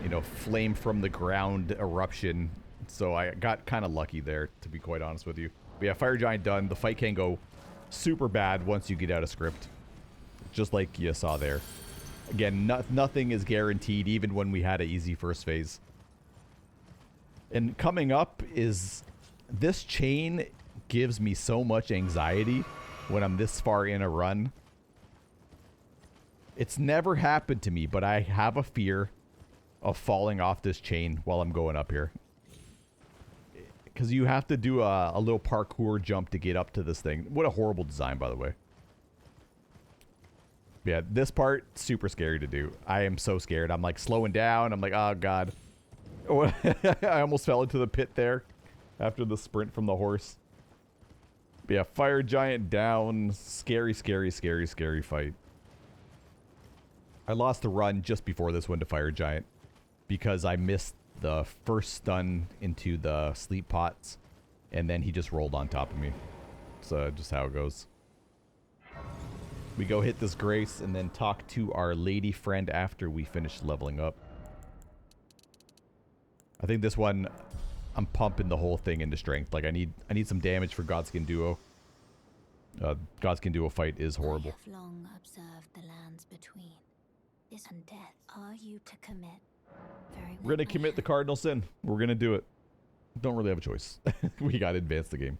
you know, flame from the ground eruption. So I got kind of lucky there, to be quite honest with you. But yeah, Fire Giant done. The fight can go super bad once you get out of script. Just like you saw there. Again, nothing is guaranteed, even when we had an easy first phase. And coming up is... This chain gives me so much anxiety when I'm this far in a run. It's never happened to me, but I have a fear of falling off this chain while I'm going up here. Because you have to do a little parkour jump to get up to this thing. What a horrible design, by the way. Yeah, this part, super scary to do. I am so scared. I'm like slowing down. I'm like, oh god. I almost fell into the pit there after the sprint from the horse. But yeah, Fire Giant down. Scary, scary, scary, scary fight. I lost the run just before this one to Fire Giant because I missed the first stun into the sleep pots, and then he just rolled on top of me. So just how it goes. We go hit this Grace and then talk to our lady friend after we finish leveling up. I think this one, I'm pumping the whole thing into strength. Like I need some damage for Godskin Duo. Godskin Duo fight is horrible. I have long observed the lands between this and death. Are you to commit? We're gonna commit the cardinal sin. We're gonna do it. Don't really have a choice. We gotta advance the game.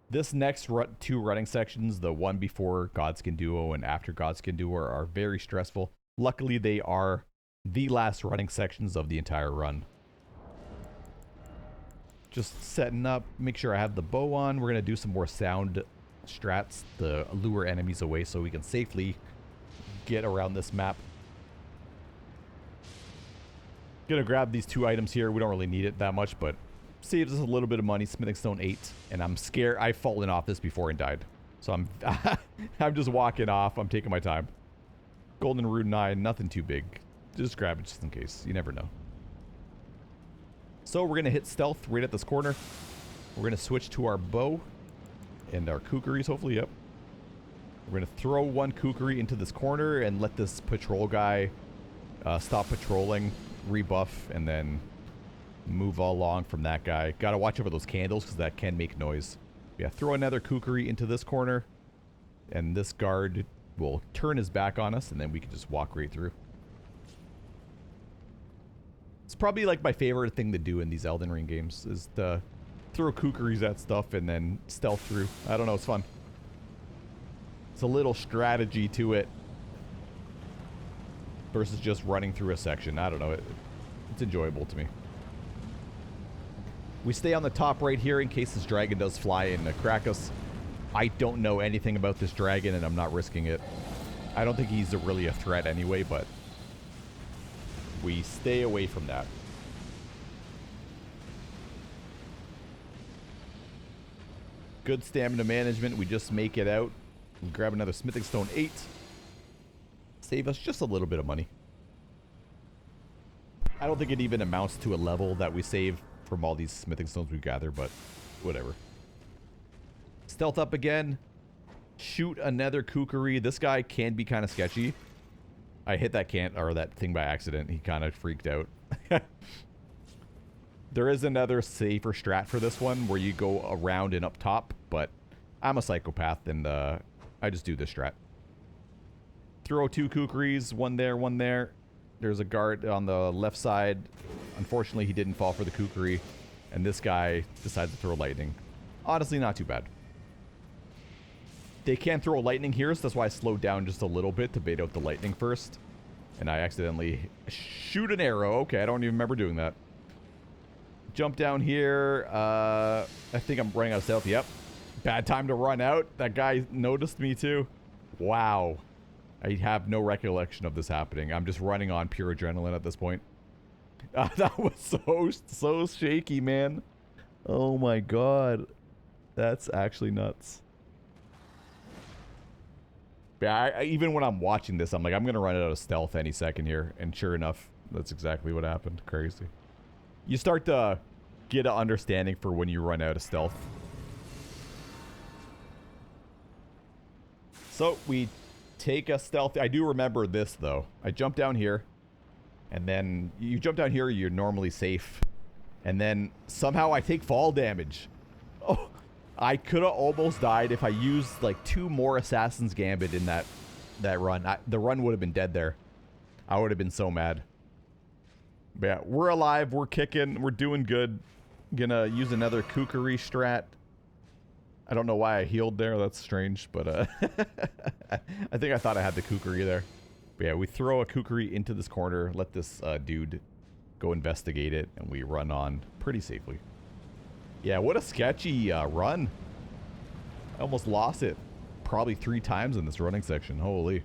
This next two running sections, the one before Godskin Duo and after Godskin Duo, are very stressful. Luckily, they are the last running sections of the entire run. Just setting up, make sure I have the bow on. We're gonna do some more sound strats to lure enemies away so we can safely get around this map. Gonna grab these two items here. We don't really need it that much, but saves us a little bit of money. Smithing Stone 8, and I'm scared. I've fallen off this before and died, so I'm I'm just walking off. I'm taking my time. Golden Rune 9, nothing too big. Just grab it just in case. You never know. So we're gonna hit stealth right at this corner. We're gonna switch to our bow and our kookaries, hopefully. Yep. We're gonna throw one kookery into this corner and let this patrol guy stop patrolling, rebuff, and then move along from that guy. Gotta watch over those candles because that can make noise. Yeah, throw another kookery into this corner, and this guard will turn his back on us, and then we can just walk right through. It's probably like my favorite thing to do in these Elden Ring games is to throw kookeries at stuff and then stealth through. I don't know, it's fun. It's a little strategy to it versus just running through a section. I don't know, it's enjoyable to me. We stay on the top right here in case this dragon does fly and crack us. I don't know anything about this dragon and I'm not risking it. I don't think he's really a threat anyway, but we stay away from that. Good stamina management. We just make it out. We grab another Smithing Stone 8. Save us just a little bit of money. I don't think it even amounts to a level that we save from all these Smithing Stones we gather, but whatever. Stealth up again. Shoot another kookery. This guy can be kind of sketchy. I hit that that thing by accident. He kind of freaked out. There is another safer strat for this one where you go around and up top, but I'm a psychopath and I just do this strat. Throw two kookeries, one there, one there. There's a guard on the left side. Unfortunately, he didn't fall for the kookery, and this guy decides to throw lightning. Honestly, not too bad. They can throw lightning here, so that's why I slowed down just a little bit to bait out the lightning first. And I accidentally shoot an arrow. Okay, I don't even remember doing that. Jump down here. I think I'm running out of stealth. Yep. Bad time to run out. That guy noticed me too. Wow. I have no recollection of this happening. I'm just running on pure adrenaline at this point. That was so shaky, man. Oh my god. That's actually nuts. Yeah, even when I'm watching this, I'm like, I'm going to run out of stealth any second here. And sure enough, that's exactly what happened. Crazy. You start to get an understanding for when you run out of stealth. So we take a stealth. I do remember this though. I jump down here, and then you jump down here, you're normally safe. And then somehow I take fall damage. Oh, I could have almost died if I used like 2 more Assassin's Gambit in that run. The run would have been dead there. I would have been so mad. But yeah, we're alive. We're kicking. We're doing good. Gonna use another Kukuri strat. I don't know why I healed there. That's strange, but I think I thought I had the Kukuri there. But yeah, we throw a Kukuri into this corner, let this dude go investigate it, and we run on pretty safely. Yeah, what a sketchy run. I almost lost it probably 3 times in this running section. Holy.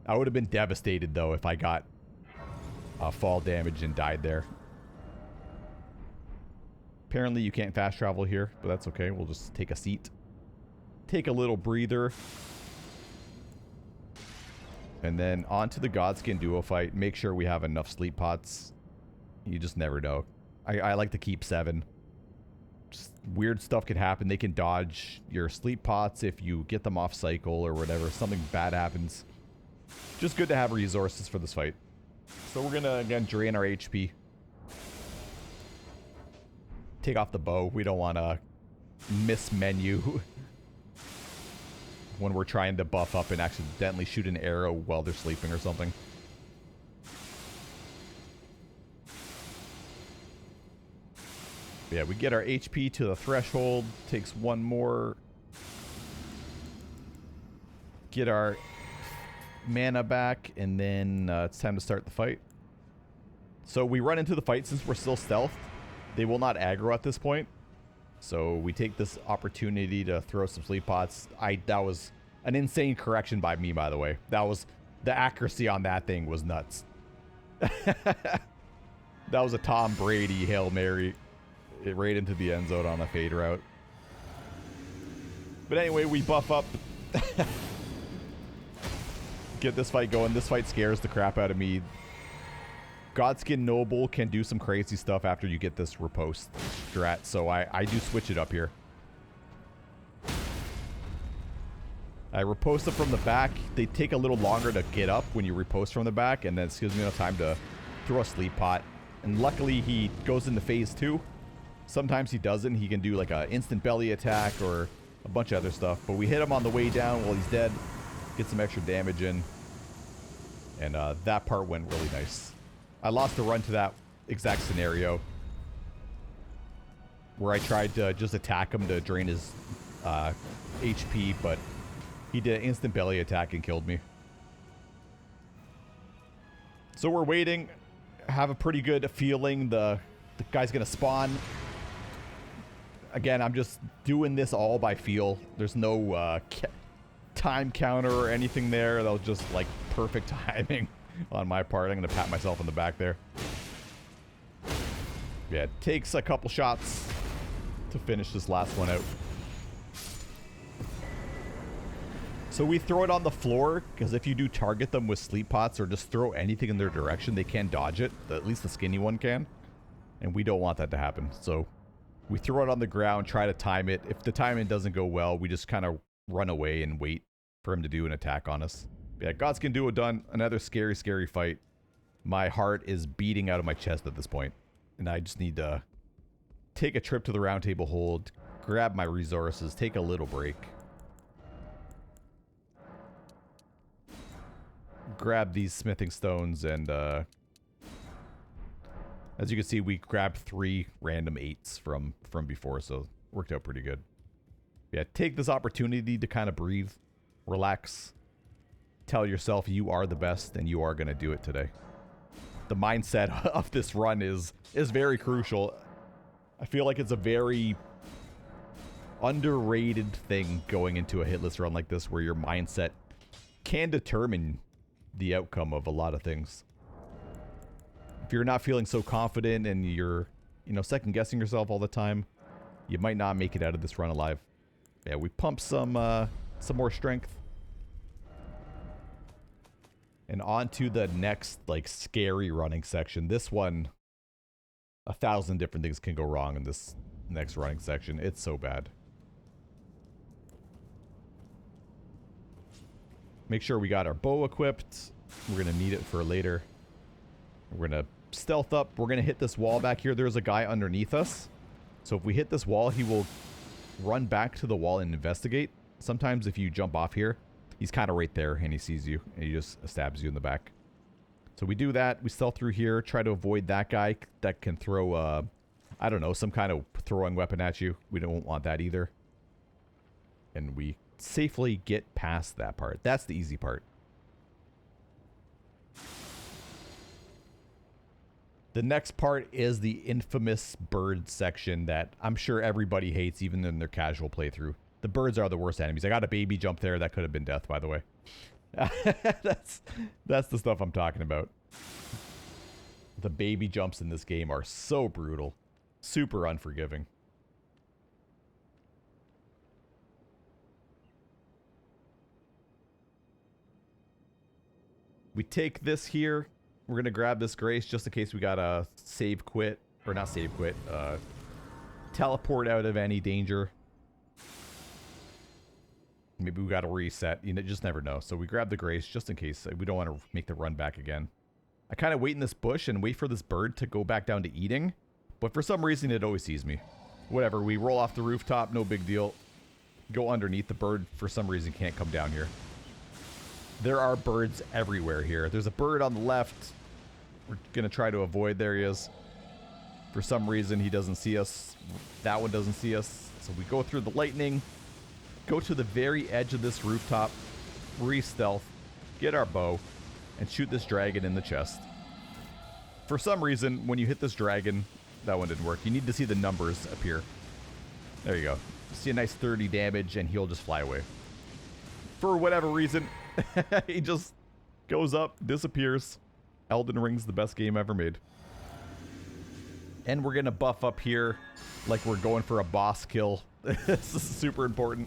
I would have been devastated, though, if I got fall damage and died there. Apparently you can't fast travel here, but that's okay. We'll just take a seat. Take a little breather. And then on to the Godskin duo fight. Make sure we have enough sleep pots. You just never know. I like to keep 7. Just weird stuff can happen. They can dodge your sleep pots if you get them off cycle or whatever. Something bad happens. Just good to have resources for this fight. So we're gonna, again, drain our HP. Take off the bow. We don't want to miss menu when we're trying to buff up and accidentally shoot an arrow while they're sleeping or something. Yeah, we get our HP to the threshold. Takes 1 more. Get our mana back, and then it's time to start the fight. So we run into the fight since we're still stealth. They will not aggro at this point. So we take this opportunity to throw some sleep pots. That was an insane correction by me, by the way. That was, the accuracy on that thing was nuts. That was a Tom Brady Hail Mary. It right into the end zone on a fade route. But anyway, we buff up. Get this fight going. This fight scares the crap out of me. Godskin Noble can do some crazy stuff after you get this riposte strat, so I do switch it up here. I riposte them from the back. They take a little longer to get up when you riposte from the back, and then it gives me enough time to throw a sleep pot. And luckily he goes into phase 2. Sometimes he doesn't. He can do like an instant belly attack or a bunch of other stuff. But we hit him on the way down while he's dead. Get some extra damage in. And that part went really nice. I lost a run to that exact scenario where I tried to just attack him to drain his HP, but he did an instant belly attack and killed me. So we're waiting. Have a pretty good feeling the guy's going to spawn. Again, I'm just doing this all by feel. There's no time counter or anything there. That was just like perfect timing on my part. I'm going to pat myself on the back there. Yeah, it takes a couple shots to finish this last one out. So we throw it on the floor, because if you do target them with sleep pots or just throw anything in their direction, they can dodge it. At least the skinny one can. And we don't want that to happen. So we throw it on the ground, try to time it. If the timing doesn't go well, we just kind of run away and wait for him to do an attack on us. Yeah, Godskin Duo done. Another scary, scary fight. My heart is beating out of my chest at this point. And I just need to take a trip to the round table hold, grab my resources, take a little break. Grab these smithing stones, and as you can see, we grabbed 3 random 8s from before, so worked out pretty good. Yeah, take this opportunity to kind of breathe, relax, tell yourself you are the best and you are going to do it today. The mindset of this run is very crucial. I feel like it's a very underrated thing going into a hitless run like this, where your mindset can determine the outcome of a lot of things. If you're not feeling so confident and you're, second guessing yourself all the time, you might not make it out of this run alive. Yeah, we pump some more strength. And on to the next, scary running section. This one, 1,000 different things can go wrong in this next running section. It's so bad. Make sure we got our bow equipped. We're going to need it for later. We're going to stealth up. We're going to hit this wall back here. There's a guy underneath us. So if we hit this wall, he will run back to the wall and investigate. Sometimes if you jump off here, he's kind of right there and he sees you and he just stabs you in the back. So we do that. We stealth through here. Try to avoid that guy that can throw, I don't know, some kind of throwing weapon at you. We don't want that either. And we safely get past that part. That's the easy part. The next part is the infamous bird section that I'm sure everybody hates even in their casual playthrough. The birds are the worst enemies. I got a baby jump there. That could have been death, by the way. That's the stuff I'm talking about. The baby jumps in this game are so brutal. Super unforgiving. We take this here. We're going to grab this grace just in case we got to save quit. Or not save quit. Teleport out of any danger. Maybe we got to reset. You know, just never know. So we grab the grace just in case. We don't want to make the run back again. I kind of wait in this bush and wait for this bird to go back down to eating. But for some reason, it always sees me. Whatever. We roll off the rooftop. No big deal. Go underneath. The bird, for some reason, can't come down here. There are birds everywhere here. There's a bird on the left. We're going to try to avoid. There he is. For some reason, he doesn't see us. That one doesn't see us. So we go through the lightning. Go to the very edge of this rooftop. Re-stealth. Get our bow. And shoot this dragon in the chest. For some reason, when you hit this dragon... That one didn't work. You need to see the numbers appear. There you go. See a nice 30 damage, and he'll just fly away. For whatever reason, he just goes up, disappears. Elden Ring's the best game ever made. And we're going to buff up here like we're going for a boss kill. This is super important.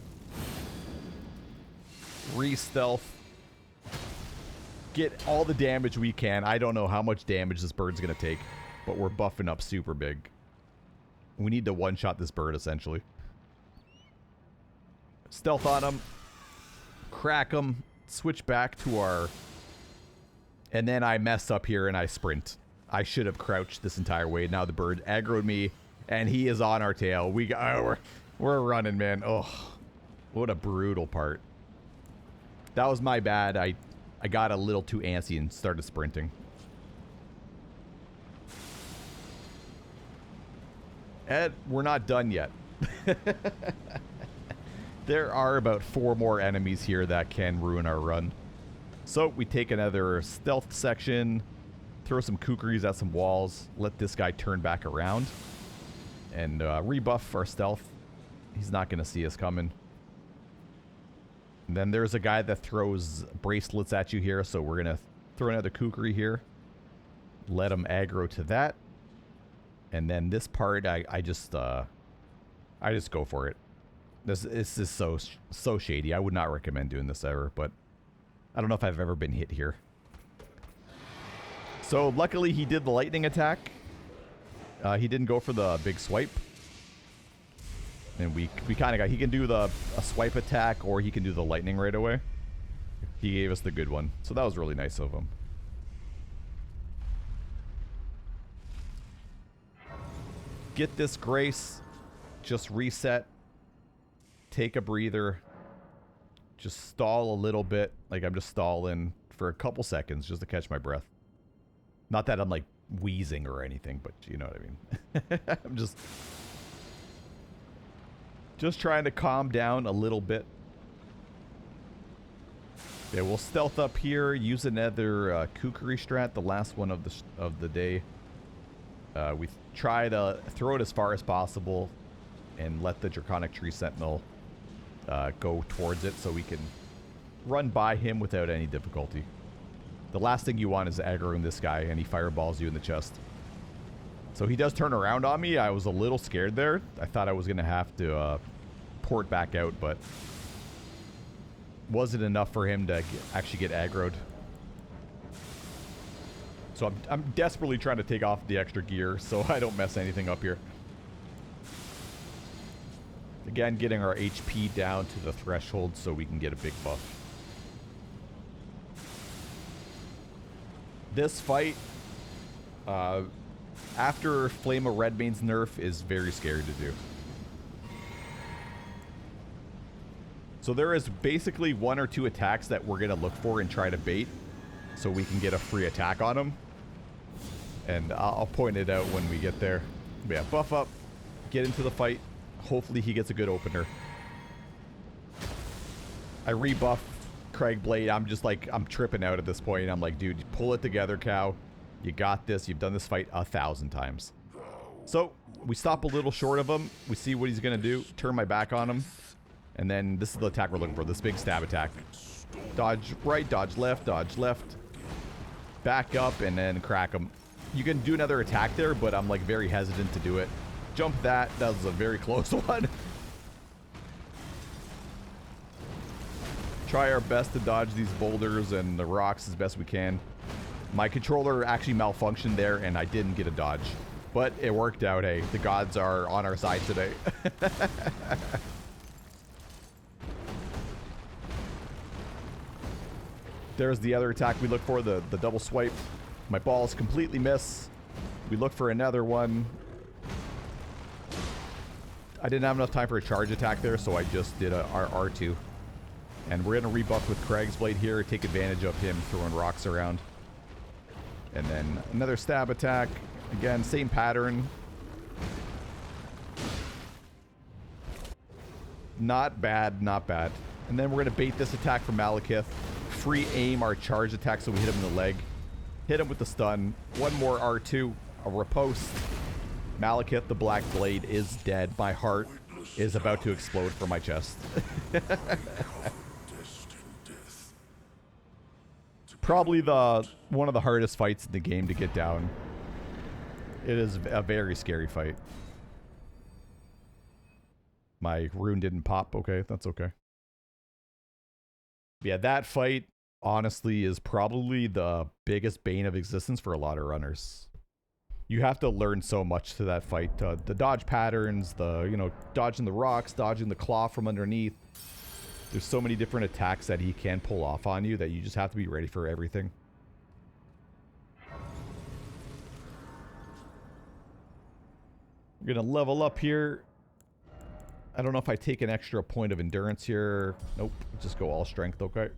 Re-stealth. Get all the damage we can. I don't know how much damage this bird's going to take, but we're buffing up super big. We need to one-shot this bird, essentially. Stealth on him. Crack him. Switch back to our... And then I mess up here and I sprint. I should have crouched this entire way. Now the bird aggroed me, and he is on our tail. We're running, man. Oh, what a brutal part. That was my bad. I got a little too antsy and started sprinting. Ed, we're not done yet. There are about 4 more enemies here that can ruin our run. So we take another stealth section, throw some kukris at some walls, let this guy turn back around, and rebuff our stealth. He's not going to see us coming. And then there's a guy that throws bracelets at you here, so we're going to throw another kukri here. Let him aggro to that. And then this part, I just go for it. This is so shady. I would not recommend doing this ever, but I don't know if I've ever been hit here. So luckily he did the lightning attack. He didn't go for the big swipe. And we kind of got, he can do a swipe attack or he can do the lightning right away. He gave us the good one. So that was really nice of him. Get this grace. Just reset. Take a breather. Just stall a little bit. Like I'm just stalling for a couple seconds just to catch my breath. Not that I'm like wheezing or anything, but you know what I mean. I'm just trying to calm down a little bit. Yeah, we'll stealth up here. Use another kukri strat, the last one of the day. We try to throw it as far as possible and let the Draconic Tree Sentinel go towards it so we can run by him without any difficulty. The last thing you want is aggroing this guy and he fireballs you in the chest. So he does turn around on me. I was a little scared there. I thought I was going to have to port back out, but wasn't enough for him to actually get aggroed. So I'm desperately trying to take off the extra gear so I don't mess anything up here. Again, getting our HP down to the threshold so we can get a big buff. This fight, after Flame of Redmane's nerf, is very scary to do. So there is basically 1 or 2 attacks that we're going to look for and try to bait so we can get a free attack on him. And I'll point it out when we get there. But yeah, buff up, get into the fight. Hopefully he gets a good opener. I rebuff Craig Blade. I'm just like, I'm tripping out at this point. I'm like, dude, pull it together, cow. You got this. You've done this fight 1,000 times. So we stop a little short of him. We see what he's going to do. Turn my back on him. And then this is the attack we're looking for. This big stab attack. Dodge right, dodge left, back up, and then crack him. You can do another attack there, but I'm like very hesitant to do it. Jump that. That was a very close one. Try our best to dodge these boulders and the rocks as best we can. My controller actually malfunctioned there, and I didn't get a dodge. But it worked out, hey. The gods are on our side today. There's the other attack we look for, the double swipe. My balls completely miss. We look for another one. I didn't have enough time for a charge attack there, so I just did our R2. And we're going to rebuff with Craig's Blade here, take advantage of him throwing rocks around. And then another stab attack. Again, same pattern. Not bad, not bad. And then we're going to bait this attack from Malekith. Free aim our charge attack so we hit him in the leg. Hit him with the stun. One more R2. A riposte. Malekith, the Black Blade, is dead. My heart is about to explode from my chest. Probably one of the hardest fights in the game to get down. It is a very scary fight. My rune didn't pop. Okay, that's okay. Yeah, that fight, honestly, is probably the biggest bane of existence for a lot of runners. You have to learn so much to that fight. The dodge patterns, dodging the rocks, dodging the claw from underneath. There's so many different attacks that he can pull off on you that you just have to be ready for everything. We're going to level up here. I don't know if I take an extra point of endurance here. Nope. Just go all strength, okay?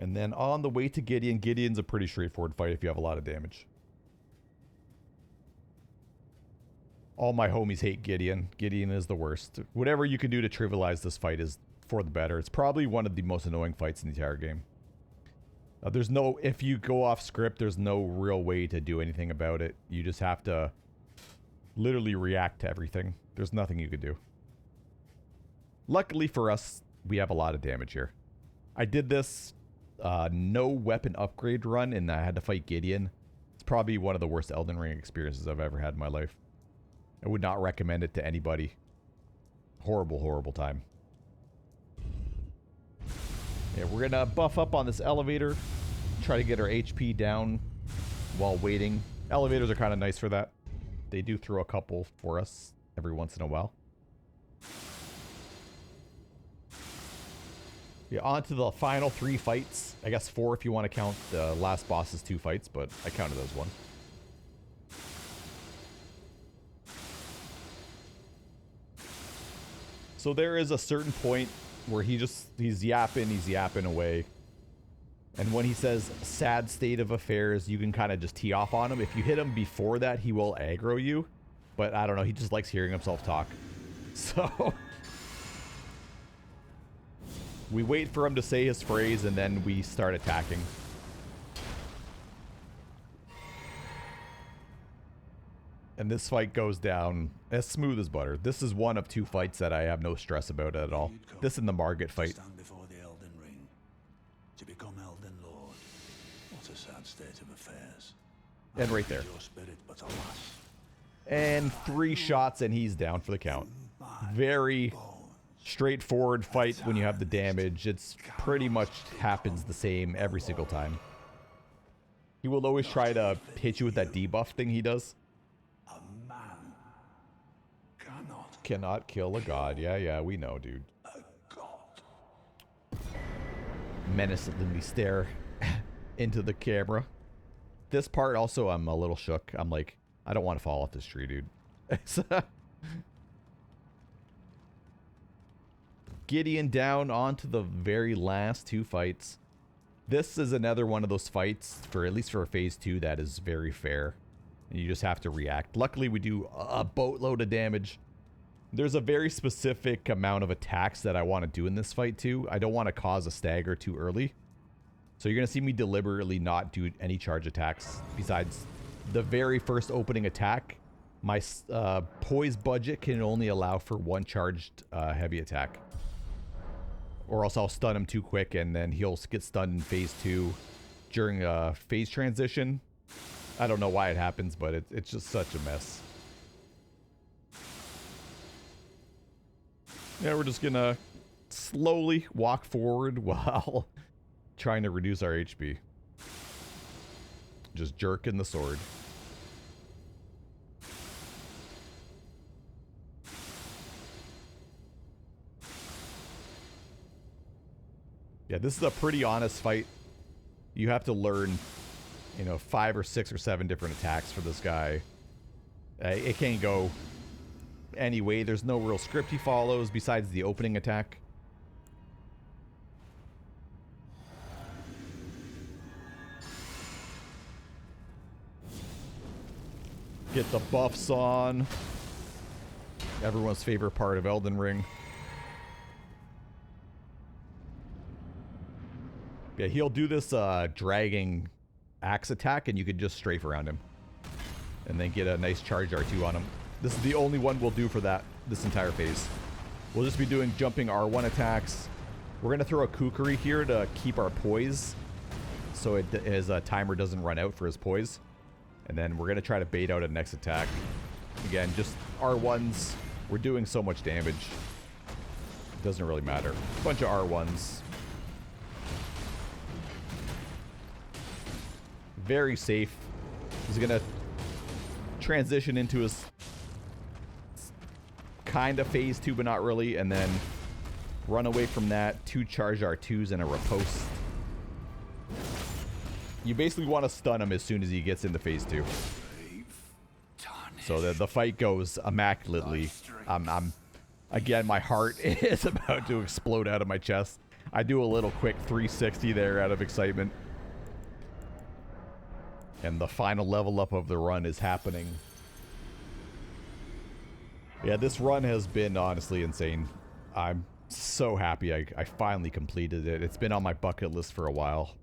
And then on the way to Gideon. Gideon's a pretty straightforward fight if you have a lot of damage. All my homies hate Gideon. Gideon is the worst. Whatever you can do to trivialize this fight is for the better. It's probably one of the most annoying fights in the entire game. There's no... If you go off script, there's no real way to do anything about it. You just have to... literally react to everything. There's nothing you could do. Luckily for us, we have a lot of damage here. I did this no weapon upgrade run, and I had to fight Gideon. It's probably one of the worst Elden Ring experiences I've ever had in my life. I would not recommend it to anybody. Horrible, horrible time. Yeah, we're gonna buff up on this elevator. Try to get our HP down while waiting. Elevators are kind of nice for that. They do throw a couple for us every once in a while. Yeah, on to the final 3 fights. I guess 4 if you want to count the last boss's 2 fights, but I counted those 1. So there is a certain point where he's yapping away. And when he says sad state of affairs, you can kind of just tee off on him. If you hit him before that, he will aggro you. But I don't know, he just likes hearing himself talk. So we wait for him to say his phrase, and then we start attacking. And this fight goes down as smooth as butter. This is one of 2 fights that I have no stress about at all. This and the Margit fight. Stand before the Elden Ring to become Elden Lord. What a sad state of affairs. And right there. Your spirit, but alas. And 3 shots and he's down for the count. Very straightforward fight when you have the damage. It's pretty much happens the same every single time. He will always try to hit you with that debuff thing he does. A man Cannot kill a god. Yeah, we know, dude. a god. menacingly stare into the camera. This part also, I'm a little shook. I'm like, I don't want to fall off this tree, dude. Gideon down onto the very last 2 fights. This is another one of those fights, for at least for phase 2, that is very fair. And you just have to react. Luckily, we do a boatload of damage. There's a very specific amount of attacks that I want to do in this fight too. I don't want to cause a stagger too early. So you're going to see me deliberately not do any charge attacks. Besides the very first opening attack, my poise budget can only allow for 1 charged heavy attack. Or else I'll stun him too quick and then he'll get stunned in phase 2 during a phase transition. I don't know why it happens, but it's just such a mess. Yeah, we're just gonna slowly walk forward while trying to reduce our HP. Just jerking the sword. Yeah, this is a pretty honest fight. You have to learn, you know, 5 or 6 or 7 different attacks for this guy. It can't go any way. There's no real script he follows besides the opening attack. Get the buffs on. Everyone's favorite part of Elden Ring. Yeah, he'll do this dragging axe attack and you can just strafe around him. And then get a nice charge R2 on him. This is the only one we'll do for this entire phase. We'll just be doing jumping R1 attacks. We're going to throw a kukri here to keep our poise. So his timer doesn't run out for his poise. And then we're going to try to bait out a next attack. Again, just R1s. We're doing so much damage. It doesn't really matter. Bunch of R1s. Very safe. He's going to transition into his kind of phase 2, but not really. And then run away from that. 2 charge R2s and a riposte. You basically want to stun him as soon as he gets into phase 2. So the fight goes immaculately. Again, my heart is about to explode out of my chest. I do a little quick 360 there out of excitement. And the final level up of the run is happening. Yeah, this run has been honestly insane. I'm so happy I finally completed it. It's been on my bucket list for a while.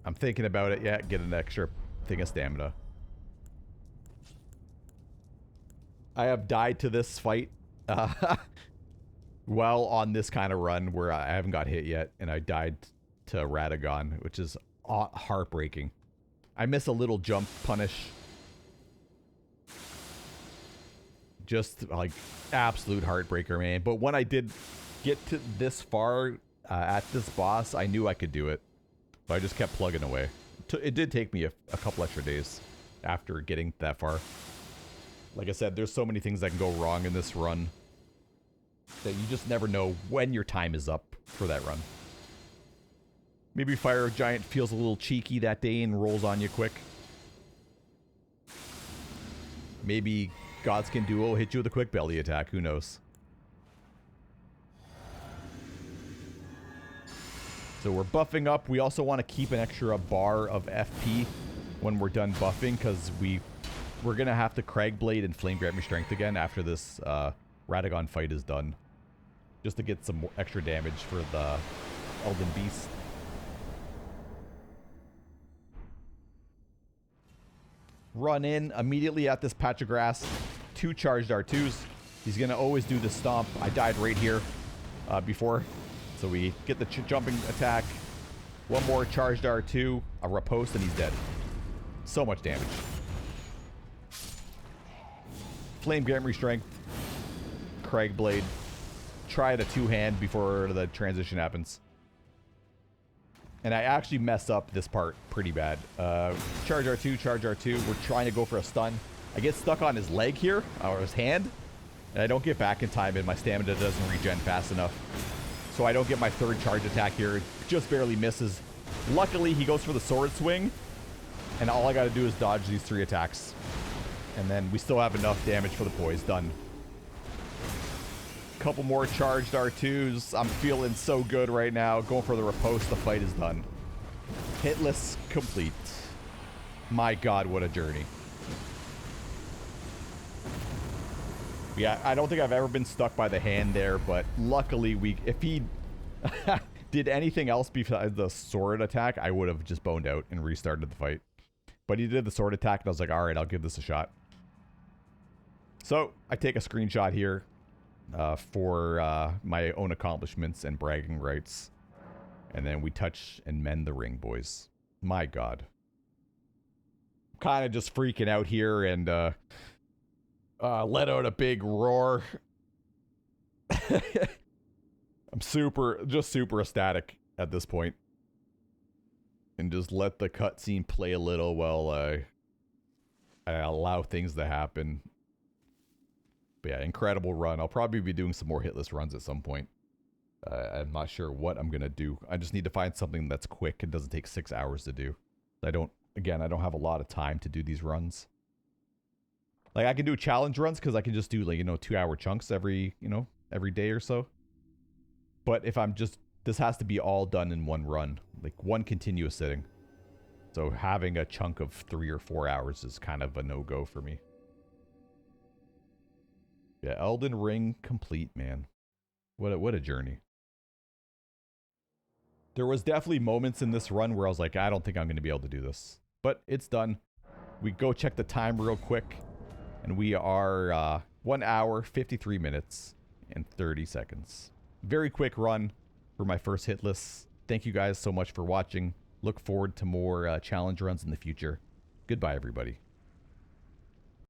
I'm thinking about it. Yeah, get an extra thing of stamina. I have died to this fight well on this kind of run where I haven't got hit yet, and I died to Radagon, which is heartbreaking. I miss a little jump punish. Just like absolute heartbreaker, man. But when I did get to this far at this boss, I knew I could do it. So I just kept plugging away. It did take me a couple extra days after getting that far. Like I said, there's so many things that can go wrong in this run that you just never know when your time is up for that run. Maybe Fire Giant feels a little cheeky that day and rolls on you quick. Maybe Godskin Duo will hit you with a quick belly attack. Who knows? So we're buffing up. We also want to keep an extra bar of FP when we're done buffing, because we're going to have to Cragblade and Flame Grant Me Strength again after this Radagon fight is done. Just to get some extra damage for the Elden Beast. Run in immediately at this patch of grass. 2 charged R2s. He's going to always do the stomp. I died right here before. So we get the jumping attack. 1 more charged R2. A riposte and he's dead. So much damage. Flame Grant Me Strength. Cragblade. Try the 2-hand before the transition happens. And I actually messed up this part pretty bad. Charge R2, charge R2. We're trying to go for a stun. I get stuck on his leg here, or his hand. And I don't get back in time, and my stamina doesn't regen fast enough. so I don't get my third charge attack here. It just barely misses. Luckily, he goes for the sword swing, and all I got to do is dodge these 3 attacks. And then we still have enough damage for the poise. Done. Couple more charged R2s. I'm feeling so good right now. Going for the riposte. The fight is done. Hitless complete. My god, what a journey. Yeah, I don't think I've ever been stuck by the hand there, but luckily if he did anything else besides the sword attack, I would have just boned out and restarted the fight. But he did the sword attack, and I was like, alright, I'll give this a shot. So, I take a screenshot here for my own accomplishments and bragging rights. And then we touch and mend the ring, boys. My god. Kind of just freaking out here and let out a big roar. I'm just super ecstatic at this point. And just let the cutscene play a little while I allow things to happen. But yeah, incredible run. I'll probably be doing some more hitless runs at some point. I'm not sure what I'm going to do. I just need to find something that's quick and doesn't take 6 hours to do. I don't have a lot of time to do these runs. Like, I can do challenge runs because I can just do, like, 2-hour chunks every day or so. But if this has to be all done in one run, like one continuous sitting. So having a chunk of 3 or 4 hours is kind of a no-go for me. Yeah, Elden Ring complete, man. What a journey. There was definitely moments in this run where I was like, I don't think I'm going to be able to do this. But it's done. We go check the time real quick. And we are 1 hour, 53 minutes, and 30 seconds. Very quick run for my first hitless. Thank you guys so much for watching. Look forward to more challenge runs in the future. Goodbye, everybody.